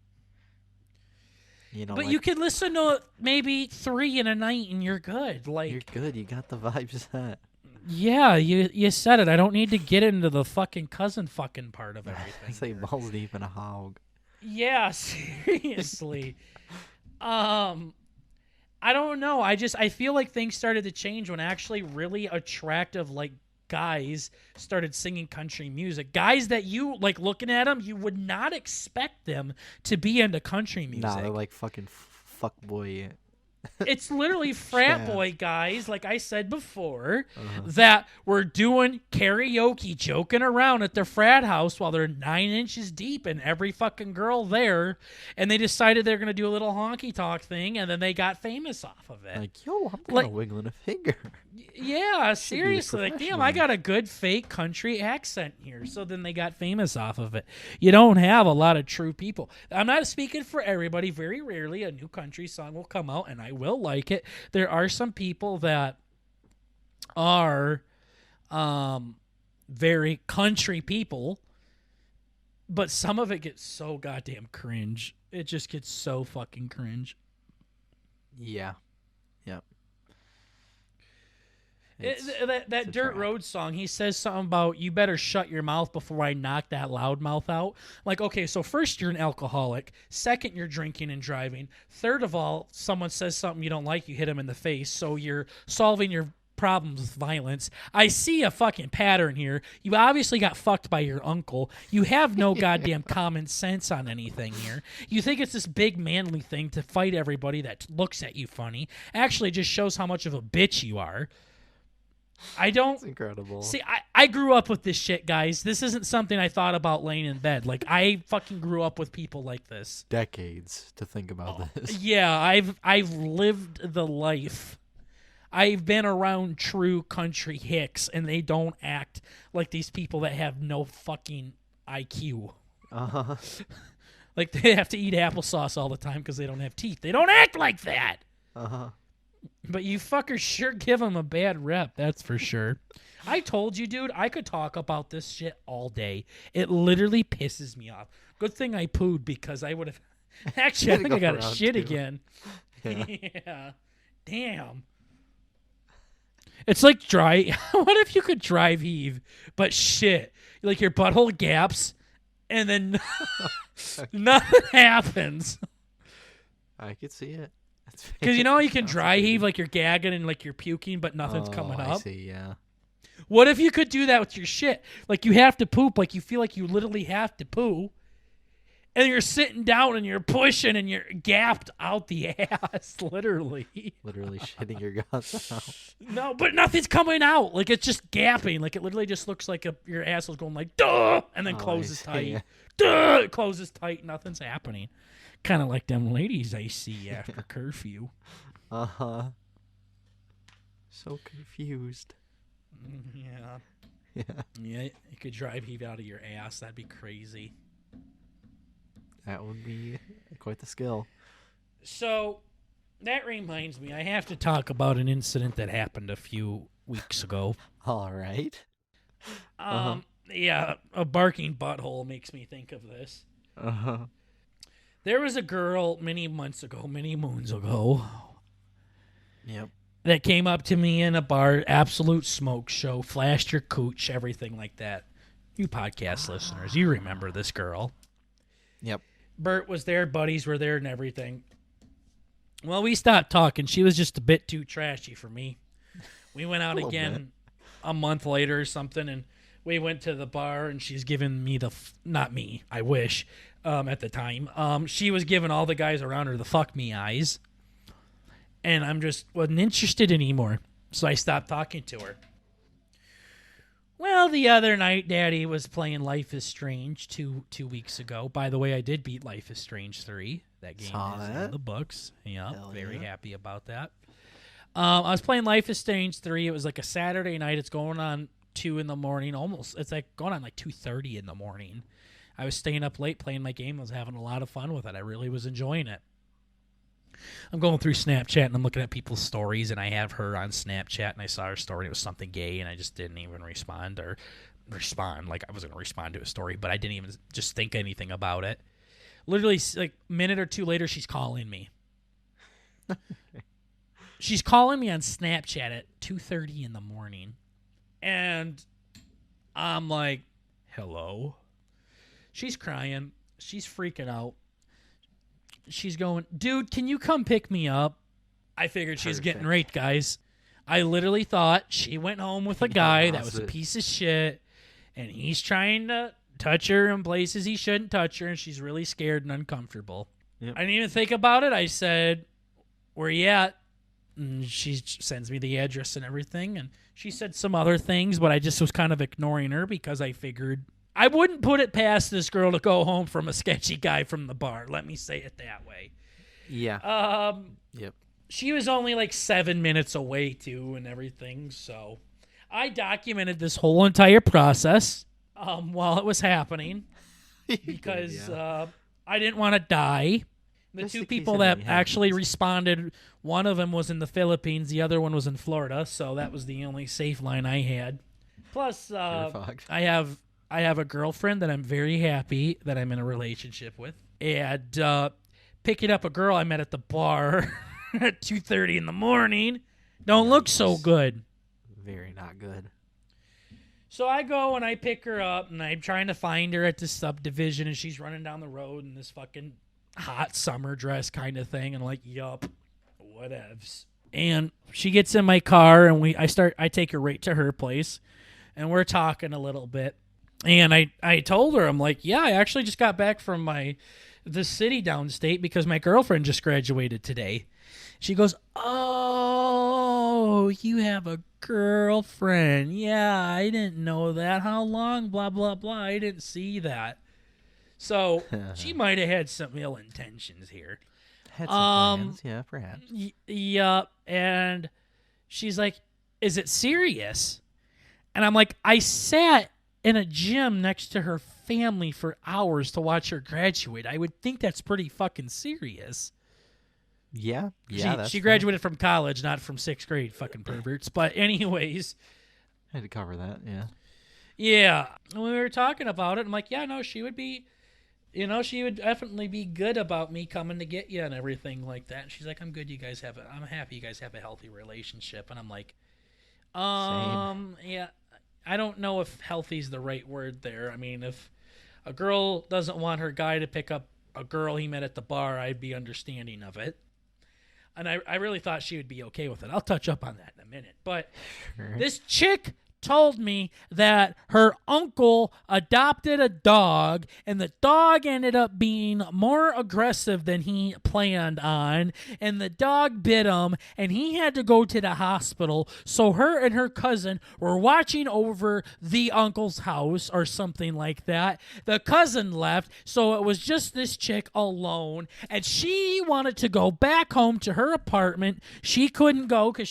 You know, but like, you could listen to maybe 3 in a night and you're good. Like, you're good. You got the vibe set. Yeah, you said it. I don't need to get into the fucking cousin fucking part of everything. It's like balls deep in a hog. Yeah, seriously. I don't know. I feel like things started to change when actually really attractive, like, guys started singing country music. Guys that you, like, looking at them, you would not expect them to be into country music. Nah, they're like fucking fuckboy. It's literally frat Shaft. boy guys, like I said before, that were doing karaoke, joking around at their frat house while they're 9 inches deep in every fucking girl there, and they decided they're going to do a little honky talk thing, and then they got famous off of it. Like, yo, I'm kind Like- of wiggling a finger. Yeah, seriously. Like, damn, I professional. got a good fake country accent here. So then they got famous off of it. You don't have a lot of true people. I'm not speaking for everybody. Very rarely a new country song will come out, and I will like it. There are some people that are very country people, but some of it gets so goddamn cringe. It just gets so fucking cringe. Yeah. Yep. That a Dirt trap. Road song, he says something about, you better shut your mouth before I knock that loudmouth out. Like, okay, so first you're an alcoholic. Second, you're drinking and driving. Third of all, someone says something you don't like, you hit them in the face. So you're solving your problems with violence. I see a fucking pattern here. You obviously got fucked by your uncle. You have no goddamn common sense on anything here. You think it's this big manly thing to fight everybody that looks at you funny. Actually, it just shows how much of a bitch you are. I don't It's incredible. see. I grew up with this shit, guys. This isn't something I thought about laying in bed. Like, I fucking grew up with people like this. Decades to think about this. Yeah, I've lived the life. I've been around true country hicks, and they don't act like these people that have no fucking IQ. Uh-huh. Like, they have to eat applesauce all the time because they don't have teeth. They don't act like that. Uh-huh. But you fuckers sure give them a bad rep, that's for sure. I told you, dude, I could talk about this shit all day. It literally pisses me off. Good thing I pooed because I would have... Actually, I think I got to around, shit too. again. Yeah. Yeah. Damn. It's like dry... What if you could drive heave, but shit? Like your butthole gaps, and then nothing happens. I could see it. Because you know you can Sounds dry good. heave like you're gagging and like you're puking, but nothing's coming I up. see, yeah. What if you could do that with your shit? Like you have to poop, like you feel like you literally have to poo, and you're sitting down and you're pushing and you're gapped out the ass, literally. Literally shitting your guts out. No, but nothing's coming out. Like it's just gapping. Like it literally just looks like your asshole's going like duh, and then Oh, I closes see, tight. yeah. Duh, it closes tight. Nothing's happening. Kind of like them ladies I see after curfew. Uh-huh. So confused. Yeah. Yeah. Yeah, you could drive heave out of your ass. That'd be crazy. That would be quite the skill. So, that reminds me, I have to talk about an incident that happened a few weeks ago. All right. Yeah, a barking butthole makes me think of this. Uh-huh. There was a girl many moons ago, Yep. that came up to me in a bar, absolute smoke show, flashed your cooch, everything like that. You podcast listeners, you remember this girl. Yep. Bert was there, buddies were there, and everything. Well, we stopped talking. She was just a bit too trashy for me. We went out little again a month later or something, and we went to the bar, and she's giving me not me, I wish, at the time. She was giving all the guys around her the fuck me eyes, and I'm just wasn't interested anymore, so I stopped talking to her. Well, the other night, Daddy was playing Life is Strange two weeks ago. By the way, I did beat Life is Strange 3. That game Saw is that. in the books. Yeah, Hell very yeah. happy about that. I was playing Life is Strange 3. It was like a Saturday night. It's going on 2 in the morning. Almost. It's like going on like 2:30 in the morning. I was staying up late playing my game. I was having a lot of fun with it. I really was enjoying it. I'm going through Snapchat and I'm looking at people's stories, and I have her on Snapchat, and I saw her story. It was something gay, and I just didn't even respond. Like I was going to respond to a story, but I didn't even just think anything about it. Literally, like a minute or two later, she's calling me. She's calling me on Snapchat at 2:30 in the morning, and I'm like, "Hello." She's crying. She's freaking out. She's going, "Dude, can you come pick me up?" I figured she's getting Perfect. raped, guys. I literally thought she went home with a guy that was a opposite. piece of shit, and he's trying to touch her in places he shouldn't touch her, and she's really scared and uncomfortable. Yep. I didn't even think about it. I said, where you at? And she sends me the address and everything. And she said some other things, but I just was kind of ignoring her because I figured I wouldn't put it past this girl to go home from a sketchy guy from the bar. Let me say it that way. Yeah. Yep. She was only like 7 minutes away, too, and everything. So I documented this whole entire process while it was happening because I didn't want to die. The two people that actually responded, one of them was in the Philippines, the other one was in Florida, so that was the only safe line I had. Plus, I have a girlfriend that I'm very happy that I'm in a relationship with, and picking up a girl I met at the bar at 2:30 in the morning don't look so good. Very not good. So I go and I pick her up, and I'm trying to find her at this subdivision, and she's running down the road in this fucking hot summer dress kind of thing, and like, yup, whatevs. And she gets in my car, and I take her right to her place, and we're talking a little bit. And I told her, I'm like, yeah, I actually just got back from the city downstate because my girlfriend just graduated today. She goes, oh, you have a girlfriend. Yeah, I didn't know that. How long? Blah, blah, blah. I didn't see that. So she might have had some ill intentions here. Had some plans, yeah, perhaps. Yeah, and she's like, is it serious? And I'm like, I sat in a gym next to her family for hours to watch her graduate. I would think that's pretty fucking serious. Yeah, she graduated from college, not from 6th grade, fucking perverts. But anyways. I had to cover that, yeah. Yeah, when we were talking about it, I'm like, yeah, no, she would be, she would definitely be good about me coming to get you and everything like that. And she's like, I'm good, I'm happy you guys have a healthy relationship. And I'm like, Same. Yeah, I don't know if healthy's the right word there. I mean, if a girl doesn't want her guy to pick up a girl he met at the bar, I'd be understanding of it. And I really thought she would be okay with it. I'll touch up on that in a minute. But This chick told me that her uncle adopted a dog, and the dog ended up being more aggressive than he planned on, and the dog bit him, and he had to go to the hospital. So her and her cousin were watching over the uncle's house or something like that. The cousin left, so it was just this chick alone, and she wanted to go back home to her apartment. She couldn't go because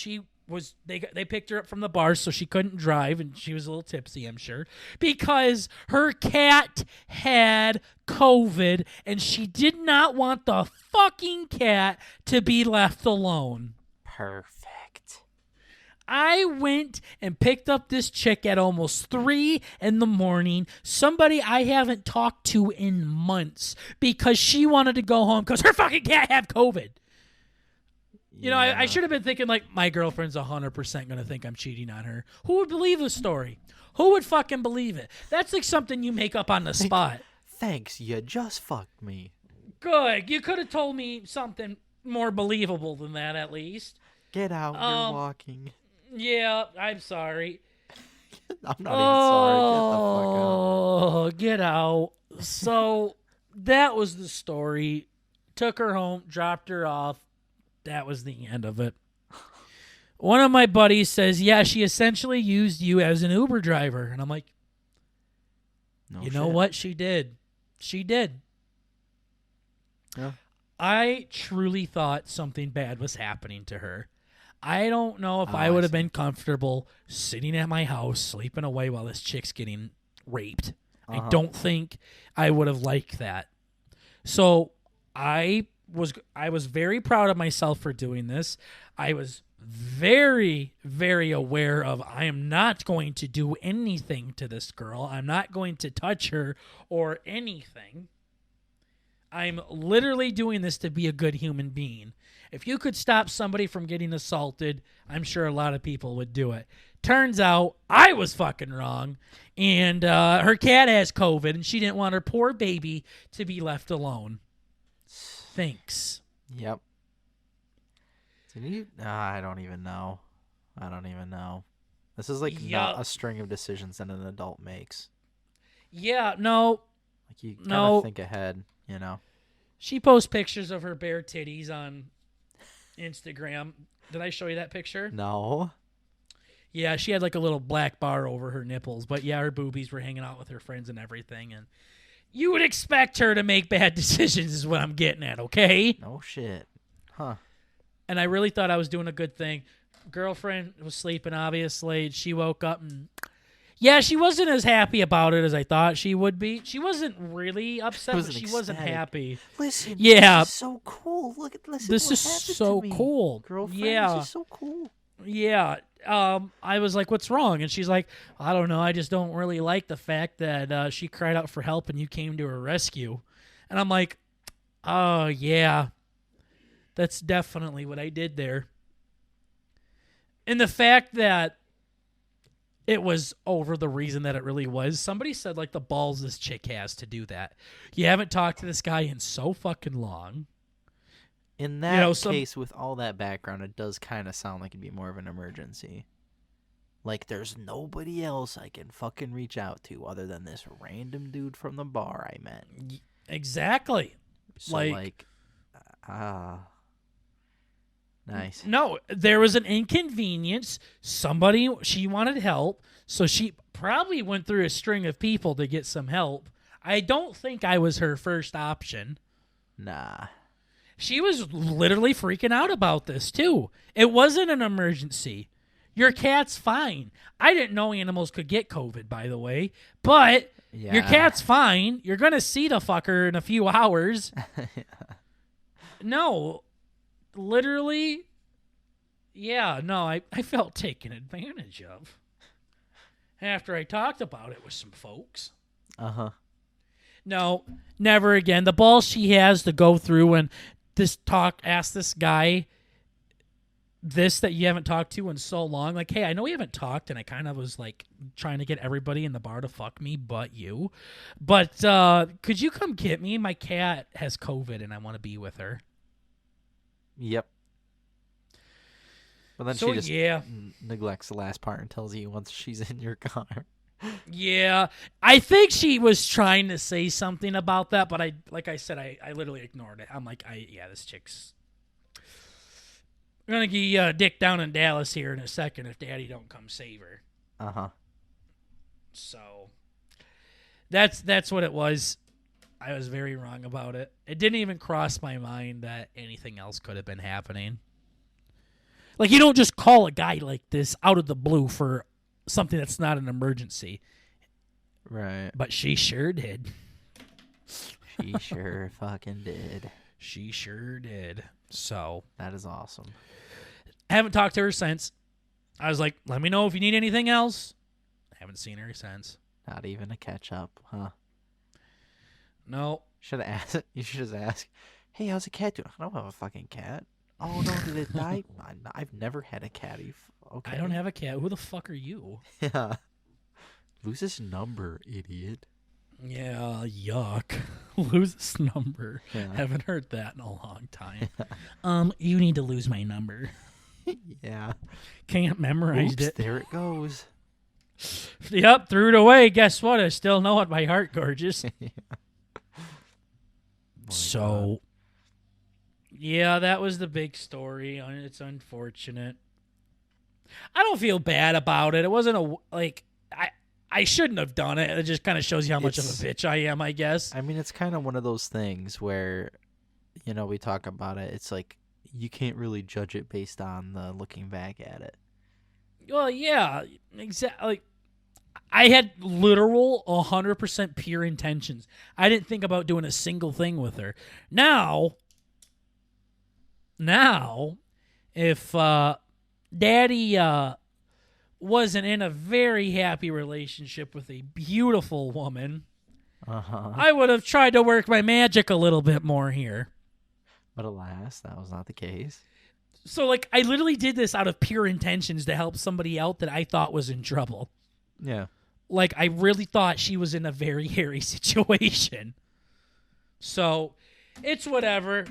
they picked her up from the bar, so she couldn't drive, and she was a little tipsy, I'm sure, because her cat had COVID, and she did not want the fucking cat to be left alone. Perfect. I went and picked up this chick at almost 3 in the morning, somebody I haven't talked to in months, because she wanted to go home because her fucking cat had COVID. I should have been thinking, like, my girlfriend's 100% going to think I'm cheating on her. Who would believe the story? Who would fucking believe it? That's like something you make up on the spot. Thanks, you just fucked me. Good. You could have told me something more believable than that, at least. Get out, you're walking. Yeah, I'm sorry. I'm not even sorry. Oh, get out. So, that was the story. Took her home, dropped her off. That was the end of it. One of my buddies says, yeah, she essentially used you as an Uber driver. And I'm like, you know what? She did. She did. Yeah. I truly thought something bad was happening to her. I don't know if I would have been comfortable sitting at my house, sleeping away while this chick's getting raped. I don't think I would have liked that. So I was very proud of myself for doing this. I was very, very aware of I am not going to do anything to this girl. I'm not going to touch her or anything. I'm literally doing this to be a good human being. If you could stop somebody from getting assaulted, I'm sure a lot of people would do it. Turns out I was fucking wrong, and her cat has COVID, and she didn't want her poor baby to be left alone. Thanks. Yep. I don't even know. This is like not a string of decisions that an adult makes. Yeah, no. Like you gotta think ahead, She posts pictures of her bare titties on Instagram. Did I show you that picture? No. Yeah, she had like a little black bar over her nipples, but yeah, her boobies were hanging out with her friends and everything. And you would expect her to make bad decisions is what I'm getting at, okay? No shit. Huh. And I really thought I was doing a good thing. Girlfriend was sleeping, obviously. She woke up and... Yeah, she wasn't as happy about it as I thought she would be. She wasn't really upset, but she wasn't happy. Listen, yeah, this is so cool. Look at this. This is so cool. Girlfriend, yeah, this is so cool. Yeah. I was like, what's wrong? And she's like, I don't know. I just don't really like the fact that she cried out for help and you came to her rescue. And I'm like, oh, yeah. That's definitely what I did there. And the fact that it was over the reason that it really was. Somebody said, like, the balls this chick has to do that. You haven't talked to this guy in so fucking long. In that case, with all that background, it does kind of sound like it'd be more of an emergency. Like, there's nobody else I can fucking reach out to other than this random dude from the bar I met. Exactly. So, nice. No, there was an inconvenience. She wanted help, so she probably went through a string of people to get some help. I don't think I was her first option. Nah. She was literally freaking out about this, too. It wasn't an emergency. Your cat's fine. I didn't know animals could get COVID, by the way, but your cat's fine. You're going to see the fucker in a few hours. No. Literally, I felt taken advantage of after I talked about it with some folks. Uh-huh. No, never again. The balls she has to go through and ask this guy this that you haven't talked to in so long. Like, hey, I know we haven't talked, and I kind of was, like, trying to get everybody in the bar to fuck me but you. But could you come get me? My cat has COVID, and I want to be with her. Yep. But then she just neglects the last part and tells you once she's in your car. Yeah. I think she was trying to say something about that, but I literally ignored it. I'm like, this chick's... I'm going to get Dick down in Dallas here in a second if Daddy don't come save her. Uh-huh. So, that's what it was. I was very wrong about it. It didn't even cross my mind that anything else could have been happening. Like, you don't just call a guy like this out of the blue for something that's not an emergency. Right. But she sure did. She sure fucking did. She sure did. So. That is awesome. I haven't talked to her since. I was like, let me know if you need anything else. I haven't seen her since. Not even a catch up, huh? No. You should have asked, hey, how's a cat doing? I don't have a fucking cat. Oh, no, did it die? I've never had a cat. Okay. I don't have a cat. Who the fuck are you? Yeah. Lose this number, idiot. Yeah, yuck. Lose this number. Yeah. Haven't heard that in a long time. You need to lose my number. Yeah. Can't memorize it. There it goes. Yep, threw it away. Guess what? I still know it by heart, gorgeous. Yeah. So, yeah, that was the big story. It's unfortunate. I don't feel bad about it. It wasn't I shouldn't have done it. It just kind of shows you how much of a bitch I am, I guess. I mean, it's kind of one of those things where, we talk about it. It's like you can't really judge it based on the looking back at it. Well, yeah, exactly. Like, I had literal 100% pure intentions. I didn't think about doing a single thing with her. Now, if Daddy wasn't in a very happy relationship with a beautiful woman, I would have tried to work my magic a little bit more here. But alas, that was not the case. So, like, I literally did this out of pure intentions to help somebody out that I thought was in trouble. Yeah. Like, I really thought she was in a very hairy situation. So, it's whatever.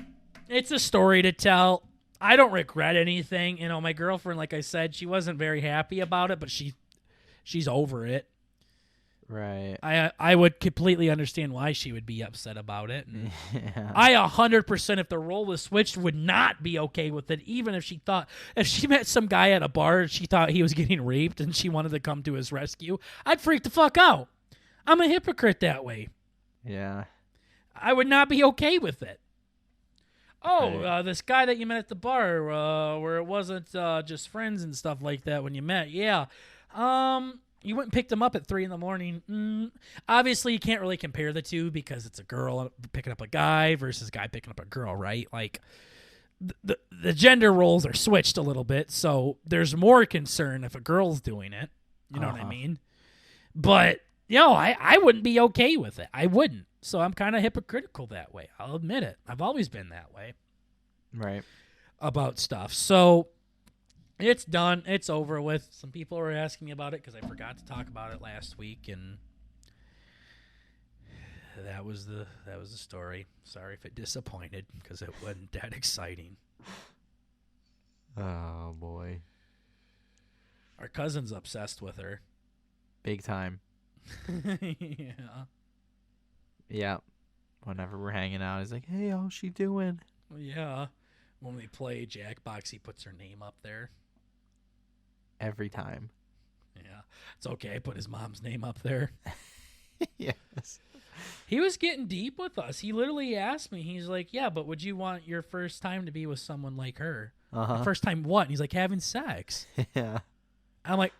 It's a story to tell. I don't regret anything. My girlfriend, like I said, she wasn't very happy about it, but she's over it. Right. I would completely understand why she would be upset about it. And Yeah. I 100%, if the role was switched, would not be okay with it, even if she met some guy at a bar and she thought he was getting raped and she wanted to come to his rescue. I'd freak the fuck out. I'm a hypocrite that way. Yeah. I would not be okay with it. Oh, Right. this guy that you met at the bar, where it wasn't just friends and stuff like that when you met. Yeah. You went and picked him up at 3 a.m. Obviously, you can't really compare the two because it's a girl picking up a guy versus a guy picking up a girl, right? Like, the gender roles are switched a little bit, so there's more concern if a girl's doing it. You know what I mean? But, I wouldn't be okay with it. I wouldn't. So I'm kind of hypocritical that way. I'll admit it. I've always been that way. Right. About stuff. So it's done. It's over with. Some people were asking me about it because I forgot to talk about it last week, and that was the story. Sorry if it disappointed because it wasn't that exciting. Oh boy. Our cousin's obsessed with her. Big time. Yeah. Yeah. Whenever we're hanging out, he's like, "Hey, how's she doing?" Yeah. When we play Jackbox, he puts her name up there. Every time. Yeah. It's okay. I put his mom's name up there. Yes. He was getting deep with us. He literally asked me, he's like, yeah, but would you want your first time to be with someone like her? Uh-huh. First time what? And he's like, having sex. Yeah. I'm like,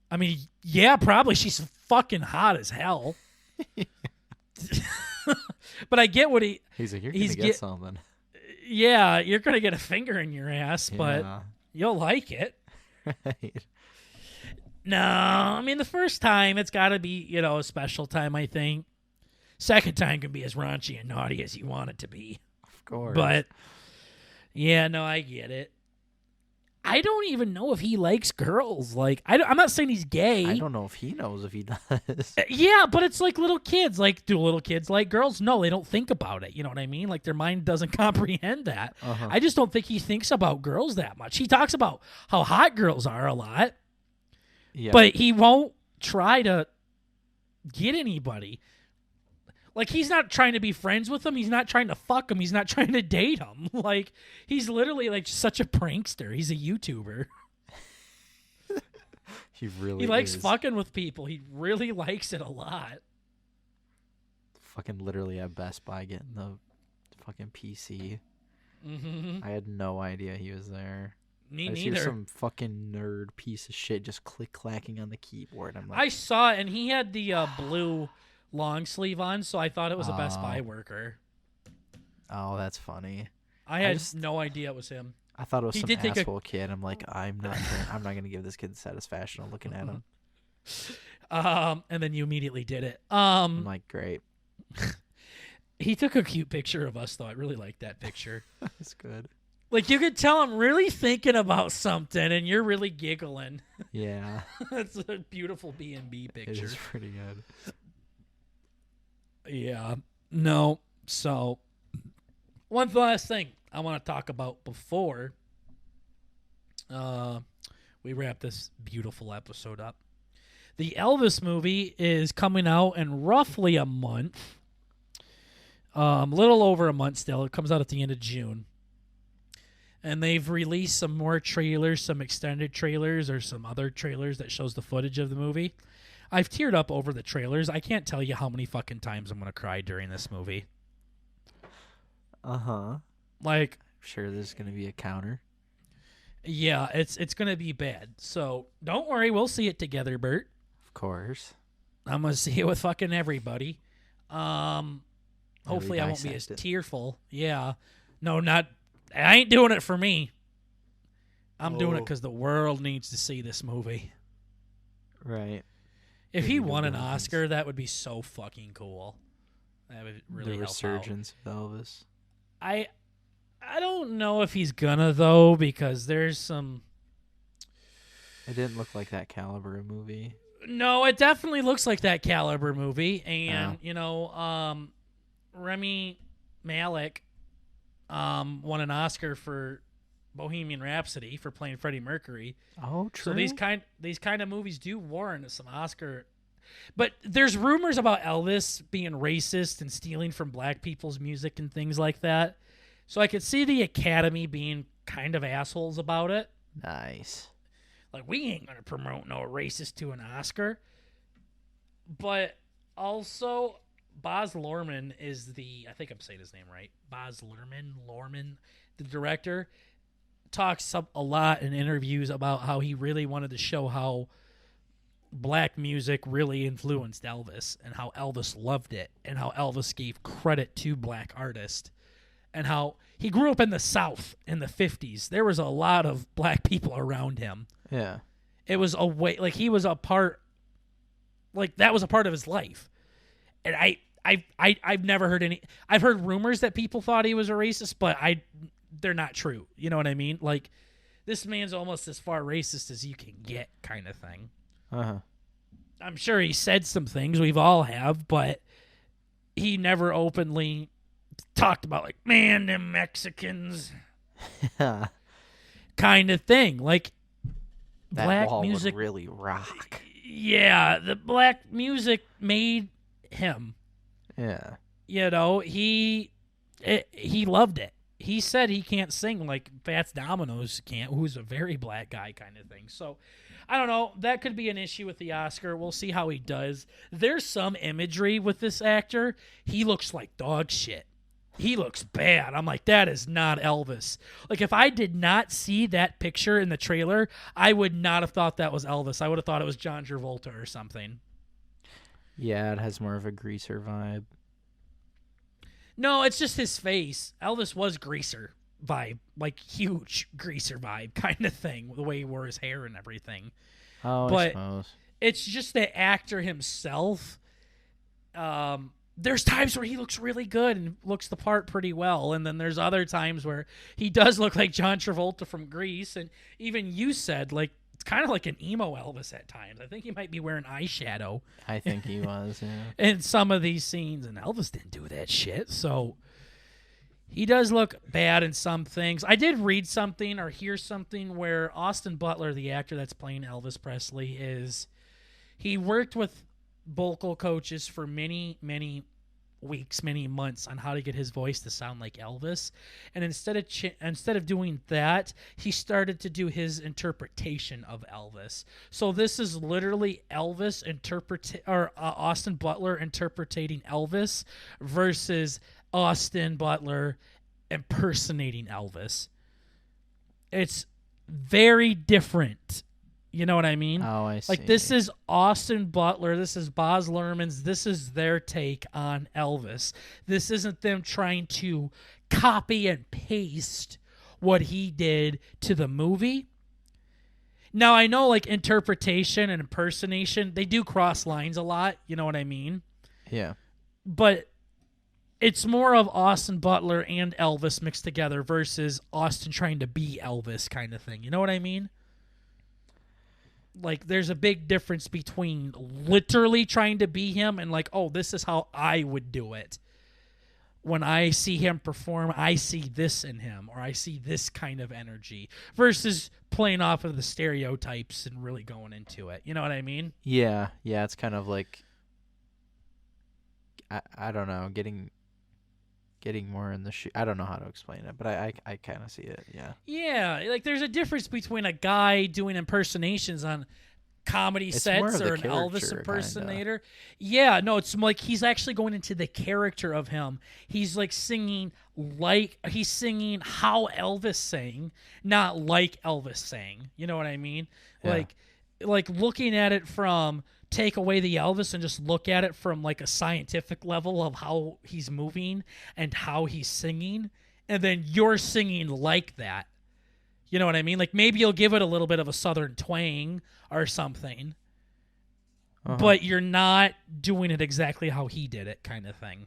I mean, yeah, probably. She's fucking hot as hell. But I get what he's like, you're going to get something. Yeah, you're going to get a finger in your ass, but Yeah. you'll like it. Right. No, I mean, the first time, it's got to be, a special time, I think. Second time can be as raunchy and naughty as you want it to be. Of course. But, yeah, no, I get it. I don't even know if he likes girls. Like, I'm not saying he's gay. I don't know if he knows if he does. Yeah, but it's like little kids. Like, do little kids like girls? No, they don't think about it. You know what I mean? Like, their mind doesn't comprehend that. Uh-huh. I just don't think he thinks about girls that much. He talks about how hot girls are a lot. Yeah. But he won't try to get anybody. Like, he's not trying to be friends with them. He's not trying to fuck them. He's not trying to date them. Like, he's literally, like, such a prankster. He's a YouTuber. He likes is. fucking with people. He really likes it a lot. Fucking literally at Best Buy getting the fucking PC. Mm-hmm. I had no idea he was there. Me I just neither. hear some fucking nerd piece of shit just click-clacking on the keyboard. I'm like, I saw it, and he had the blue long sleeve on, so I thought it was a Best Buy worker. oh, that's funny. I had no idea it was him. I thought it was He some did take asshole kid. I'm like, I'm not gonna give this kid the satisfaction of looking at him. And then you immediately did it. I'm like, great. He took a cute picture of us, though. I really like that picture. That's good. Like, you could tell I'm really thinking about something, and you're really giggling. Yeah. That's a beautiful B&B It picture. is pretty good. Yeah. No. So, one last thing I want to talk about before we wrap this beautiful episode up. The Elvis movie is coming out in roughly a month. Little over a month still. It comes out at the end of June. And they've released some more trailers, some extended trailers, or some other trailers that shows the footage of the movie. I've teared up over the trailers. I can't tell you how many fucking times I'm going to cry during this movie. Uh-huh. Like, I'm sure there's going to be a counter. yeah, it's going to be bad. So, don't worry. We'll see it together, Bert. Of course. I'm going to see it with fucking everybody. Hopefully I won't be as dissect it. tearful. Yeah. No, I ain't doing it for me. I'm doing it Oh. because the world needs to see this movie. Right. If Maybe he the won an millions. Oscar, that would be so fucking cool. That would really The help out. resurgence of Elvis. I don't know if he's gonna, though, because there's some... It didn't look like that caliber of movie. No, it definitely looks like that caliber movie. And, Yeah. Rami Malek won an Oscar for Bohemian Rhapsody for playing Freddie Mercury. Oh, true. So these kind of movies do warrant some Oscar. But there's rumors about Elvis being racist and stealing from black people's music and things like that. So I could see the Academy being kind of assholes about it. Nice. Like, we ain't going to promote no racist to an Oscar. But also, Baz Luhrmann is I think I'm saying his name right. Baz Luhrmann, the director, talks a lot in interviews about how he really wanted to show how black music really influenced Elvis and how Elvis loved it and how Elvis gave credit to black artists and how he grew up in the South in the 50s. There was a lot of black people around him. Yeah. It was a way, like, he was a part, like, that was a part of his life. And I've never heard I've heard rumors that people thought he was a racist, but they're not true. You know what I mean? Like, this man's almost as far racist as you can get, kind of thing. Uh-huh. I'm sure he said some things, we've all have, but he never openly talked about, like, man, them Mexicans kind of thing. Like, that black wall music would really rock. Yeah, the black music made him. Yeah. You know, he loved it. He said he can't sing like Fats Domino's can't, who's a very black guy kind of thing. So, I don't know. That could be an issue with the Oscar. We'll see how he does. There's some imagery with this actor. He looks like dog shit. He looks bad. I'm like, that is not Elvis. Like, if I did not see that picture in the trailer, I would not have thought that was Elvis. I would have thought it was John Travolta or something. Yeah, it has more of a greaser vibe. No, it's just his face. Elvis was greaser vibe, like huge greaser vibe kind of thing, the way he wore his hair and everything. Oh, but I suppose. It's just the actor himself. There's times where he looks really good and looks the part pretty well, and then there's other times where he does look like John Travolta from Grease, and even you said, like, it's kind of like an emo Elvis at times. I think he might be wearing eyeshadow. I think he was, yeah. In some of these scenes, and Elvis didn't do that shit, so he does look bad in some things. I did read something or hear something where Austin Butler, the actor that's playing Elvis Presley, he worked with vocal coaches for many, many weeks, many months on how to get his voice to sound like Elvis, and instead of doing that, he started to do his interpretation of Elvis. So this is literally Austin Butler interpreting Elvis versus Austin Butler impersonating Elvis. It's very different. You know what I mean? Oh, I see. Like, this is Austin Butler. This is Baz Luhrmann's. This is their take on Elvis. This isn't them trying to copy and paste what he did to the movie. Now, I know, like, interpretation and impersonation, they do cross lines a lot. You know what I mean? Yeah. But it's more of Austin Butler and Elvis mixed together versus Austin trying to be Elvis kind of thing. You know what I mean? Like, there's a big difference between literally trying to be him and, like, oh, this is how I would do it. When I see him perform, I see this in him, or I see this kind of energy, versus playing off of the stereotypes and really going into it. You know what I mean? Yeah, it's kind of like, I don't know, getting more in the shoe. I don't know how to explain it, but I kind of see it, yeah. Yeah, like, there's a difference between a guy doing impersonations on comedy sets or an Elvis impersonator. Kinda. Yeah, no, it's like he's actually going into the character of him. He's, like, singing how Elvis sang, not like Elvis sang. You know what I mean? Yeah. Like looking at it from, take away the Elvis and just look at it from, like, a scientific level of how he's moving and how he's singing, and then you're singing like that. You know what I mean? Like, maybe you'll give it a little bit of a southern twang or something, but you're not doing it exactly how he did it, kind of thing.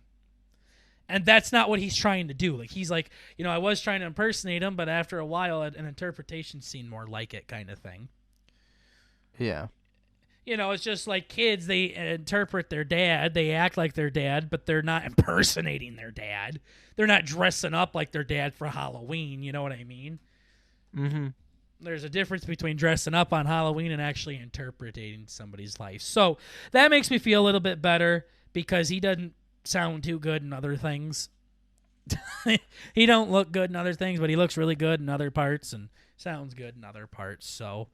And that's not what he's trying to do. Like, he's like, you know, I was trying to impersonate him, but after a while, an interpretation seemed more like it, kind of thing. Yeah. You know, it's just like kids, they interpret their dad, they act like their dad, but they're not impersonating their dad. They're not dressing up like their dad for Halloween, you know what I mean? Mm-hmm. there's a difference between dressing up on Halloween and actually interpreting somebody's life. So that makes me feel a little bit better because he doesn't sound too good in other things. He don't look good in other things, but he looks really good in other parts and sounds good in other parts. So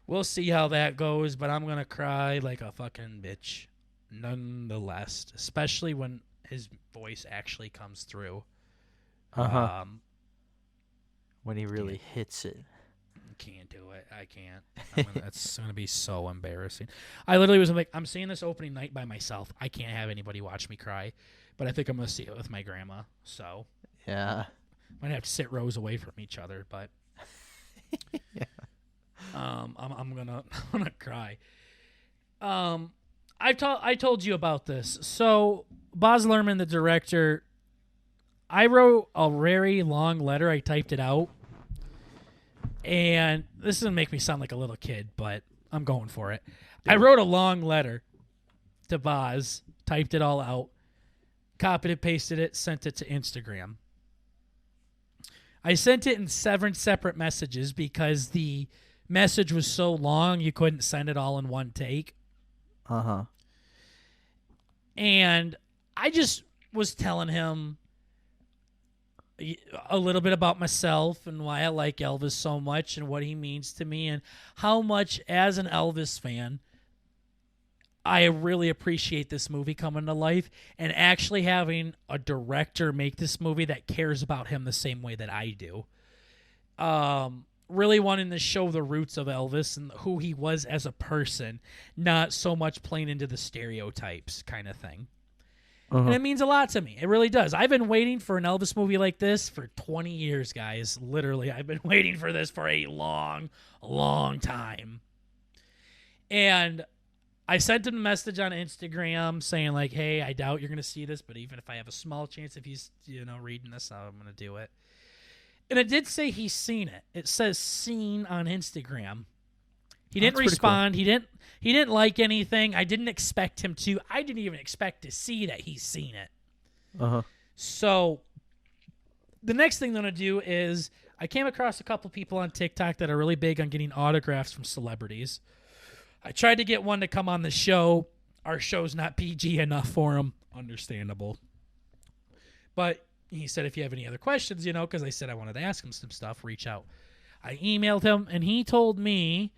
we'll see how that goes, but I'm going to cry like a fucking bitch nonetheless, especially when his voice actually comes through. When he really hits it. Can't do it. I can't. That's going to be so embarrassing. I literally was like, I'm seeing this opening night by myself. I can't have anybody watch me cry. But I think I'm going to see it with my grandma. So yeah, might have to sit rows away from each other. But yeah, I'm gonna cry. I told you about this. So Baz Luhrmann, the director, I wrote a very long letter. I typed it out, and this is gonna make me sound like a little kid, but I'm going for it. I wrote a long letter to Baz, typed it all out, copied it, pasted it, sent it to Instagram. I sent it in 7 separate messages because the message was so long you couldn't send it all in one take. And I just was telling him a little bit about myself and why I like Elvis so much and what he means to me and how much, as an Elvis fan, I really appreciate this movie coming to life and actually having a director make this movie that cares about him the same way that I do. Really wanting to show the roots of Elvis and who he was as a person, not so much playing into the stereotypes kind of thing. And it means a lot to me. It really does. I've been waiting for an Elvis movie like this for 20 years, guys. Literally, I've been waiting for this for a long, long time. And I sent him a message on Instagram saying, like, hey, I doubt you're going to see this, but even if I have a small chance, if he's, reading this, I'm going to do it. And it did say he's seen it. It says seen on Instagram. He didn't respond. Cool. He didn't like anything. I didn't expect him to. I didn't even expect to see that he's seen it. So the next thing I'm going to do is I came across a couple people on TikTok that are really big on getting autographs from celebrities. I tried to get one to come on the show. Our show's not PG enough for him. Understandable. But he said, if you have any other questions, because I said I wanted to ask him some stuff, reach out. I emailed him, and he told me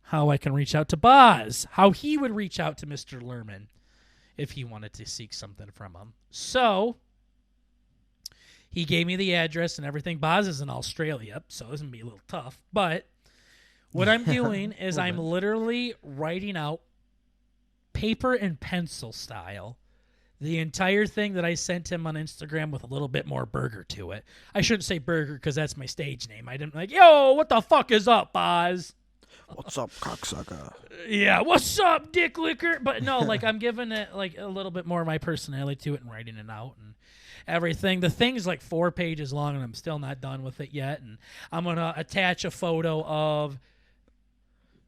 how I can reach out to Baz, how he would reach out to Mr. Luhrmann if he wanted to seek something from him. So he gave me the address and everything. Baz is in Australia, so it's going to be a little tough. But what I'm doing is I'm literally writing out paper and pencil style the entire thing that I sent him on Instagram with a little bit more burger to it. I shouldn't say burger because that's my stage name. I didn't yo, what the fuck is up, Baz? What's up, cocksucker? Yeah, what's up, dick licker? But no, I'm giving it a little bit more of my personality to it and writing it out and everything. The thing's 4 pages long and I'm still not done with it yet. And I'm going to attach a photo of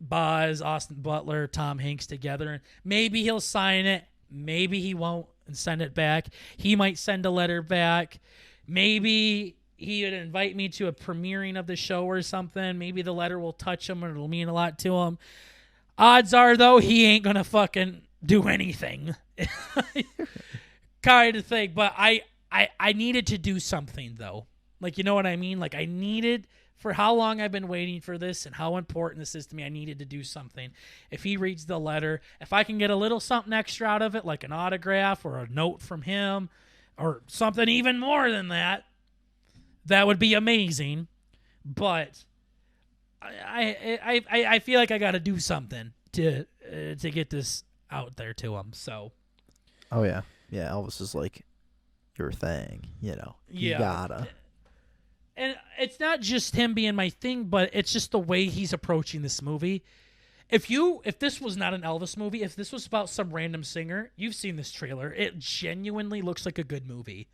Baz, Austin Butler, Tom Hanks together. Maybe he'll sign it. Maybe he won't and send it back. He might send a letter back. Maybe he would invite me to a premiering of the show or something. Maybe the letter will touch him and it'll mean a lot to him. Odds are, though, he ain't going to fucking do anything. Kind of thing. But I needed to do something, though. You know what I mean? I needed, for how long I've been waiting for this and how important this is to me, I needed to do something. If he reads the letter, if I can get a little something extra out of it, like an autograph or a note from him or something even more than that, that would be amazing. But I feel like I got to do something to get this out there to him. So. Oh, yeah. Yeah, Elvis is your thing, You gotta. And it's not just him being my thing, but it's just the way he's approaching this movie. If this was not an Elvis movie, if this was about some random singer, you've seen this trailer, it genuinely looks like a good movie.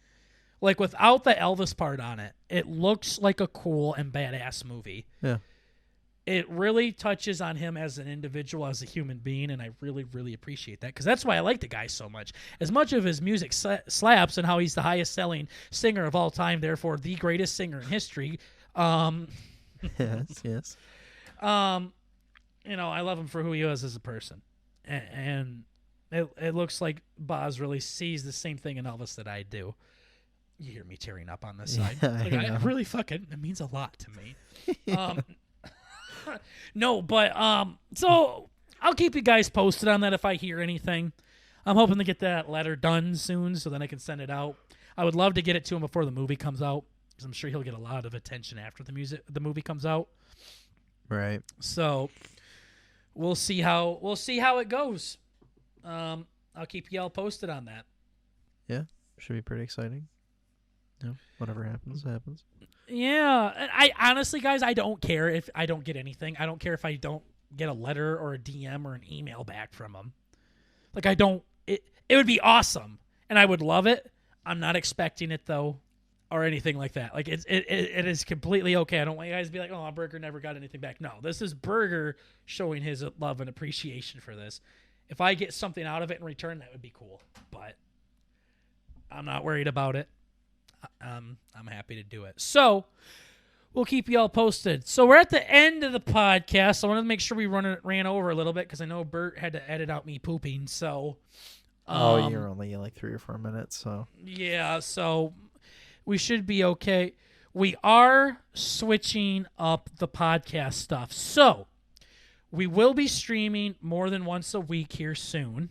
Without the Elvis part on it, it looks like a cool and badass movie. Yeah. It really touches on him as an individual, as a human being, and I really, really appreciate that because that's why I like the guy so much. As much of his music slaps and how he's the highest-selling singer of all time, therefore the greatest singer in history, Yes. I love him for who he is as a person, and it looks like Boz really sees the same thing in Elvis that I do. You hear me tearing up on this side. Yeah, Like, I really fucking, it means a lot to me. No, but so I'll keep you guys posted on that if I hear anything. I'm hoping to get that letter done soon so then I can send it out. I would love to get it to him before the movie comes out because I'm sure he'll get a lot of attention after the movie comes out. Right. So we'll see how it goes. I'll keep y'all posted on that. Yeah, should be pretty exciting. Yeah, whatever happens. Yeah, I honestly, guys, I don't care if I don't get anything. I don't care if I don't get a letter or a DM or an email back from them. Like, I don't. It would be awesome, and I would love it. I'm not expecting it though, or anything like that. Like, it is completely okay. I don't want you guys to be like, oh, Burger never got anything back. No, this is Burger showing his love and appreciation for this. If I get something out of it in return, that would be cool. But I'm not worried about it. I'm happy to do it. So we'll keep you all posted. So we're at the end of the podcast. I wanted to make sure we ran over a little bit because I know Bert had to edit out me pooping. So, you're only like 3 or 4 minutes. So yeah, so we should be okay. We are switching up the podcast stuff. So we will be streaming more than once a week here soon.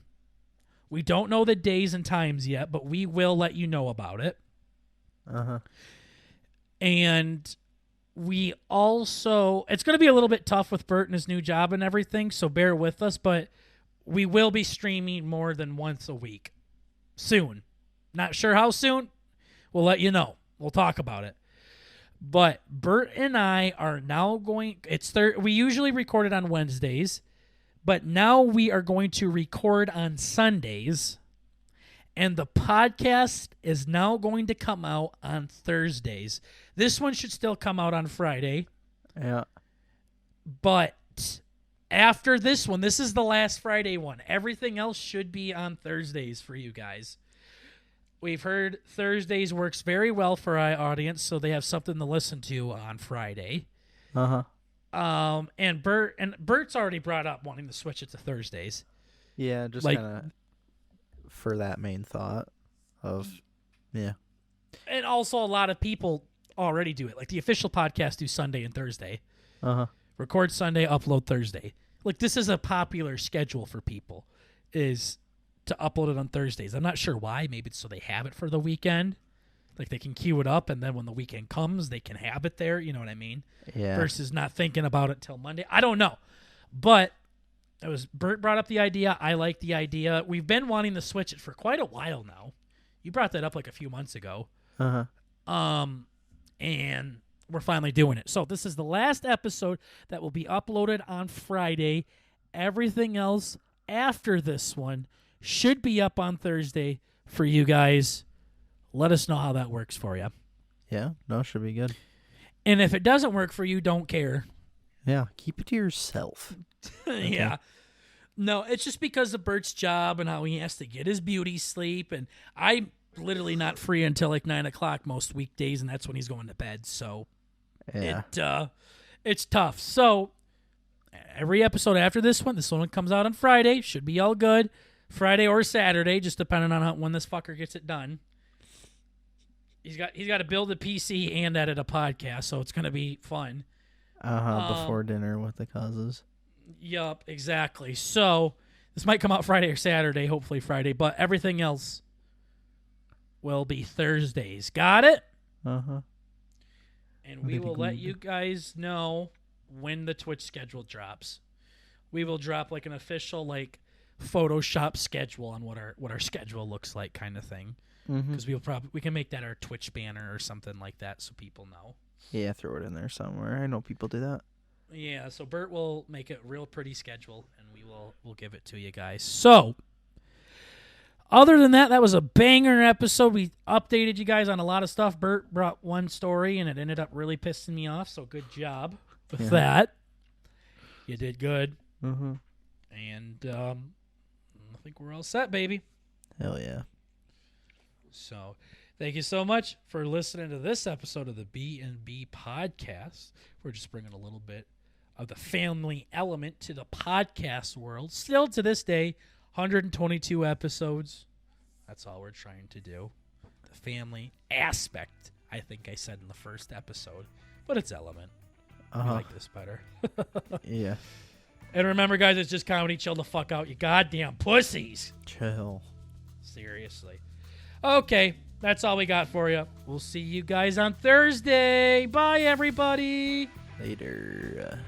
We don't know the days and times yet, but we will let you know about it. And we also, it's going to be a little bit tough with Bert and his new job and everything, so bear with us, but we will be streaming more than once a week soon. Not sure how soon. We'll let you know. We'll talk about it. But Bert and I are now going, we usually record it on Wednesdays, but now we are going to record on Sundays. And the podcast is now going to come out on Thursdays. This one should still come out on Friday. Yeah. But after this one, this is the last Friday one. Everything else should be on Thursdays for you guys. We've heard Thursdays works very well for our audience, so they have something to listen to on Friday. And Bert's already brought up wanting to switch it to Thursdays. Yeah, just kind of for that main thought of, yeah. And also a lot of people already do it. Like the official podcast do Sunday and Thursday. Record Sunday, upload Thursday. Like this is a popular schedule for people, is to upload it on Thursdays. I'm not sure why. Maybe it's so they have it for the weekend. Like they can queue it up and then when the weekend comes, they can have it there. You know what I mean? Yeah. Versus not thinking about it till Monday. I don't know. But Bert brought up the idea. I like the idea. We've been wanting to switch it for quite a while now. You brought that up like a few months ago. And we're finally doing it. So this is the last episode that will be uploaded on Friday. Everything else after this one should be up on Thursday for you guys. Let us know how that works for you. Yeah, no, should be good. And if it doesn't work for you, don't care. Yeah, keep it to yourself. Yeah. No, it's just because of Bert's job and how he has to get his beauty sleep. And I'm literally not free until like 9 o'clock most weekdays, and that's when he's going to bed. So it's tough. So every episode after this one comes out on Friday. Should be all good. Friday or Saturday, just depending on when this fucker gets it done. He's got to build a PC and edit a podcast, so it's going to be fun. Before dinner with the causes. Yup, exactly. So this might come out Friday or Saturday, hopefully Friday, but everything else will be Thursdays. Got it? And we will let you guys know when the Twitch schedule drops. We will drop like an official like Photoshop schedule on what our schedule looks like, kind of thing. Because we can make that our Twitch banner or something like that, so people know. Yeah, throw it in there somewhere. I know people do that. Yeah, so Bert will make a real pretty schedule, and we'll give it to you guys. So, other than that, that was a banger episode. We updated you guys on a lot of stuff. Bert brought one story, and it ended up really pissing me off, so good job with that. You did good. And I think we're all set, baby. Hell yeah. So Thank you so much for listening to this episode of the B&B Podcast. We're just bringing a little bit of the family element to the podcast world. Still to this day, 122 episodes. That's all we're trying to do. The family aspect, I think I said in the first episode, but it's element. I like this better. Yeah. And remember, guys, it's just comedy. Chill the fuck out, you goddamn pussies. Chill. Seriously. Okay, that's all we got for you. We'll see you guys on Thursday. Bye, everybody. Later.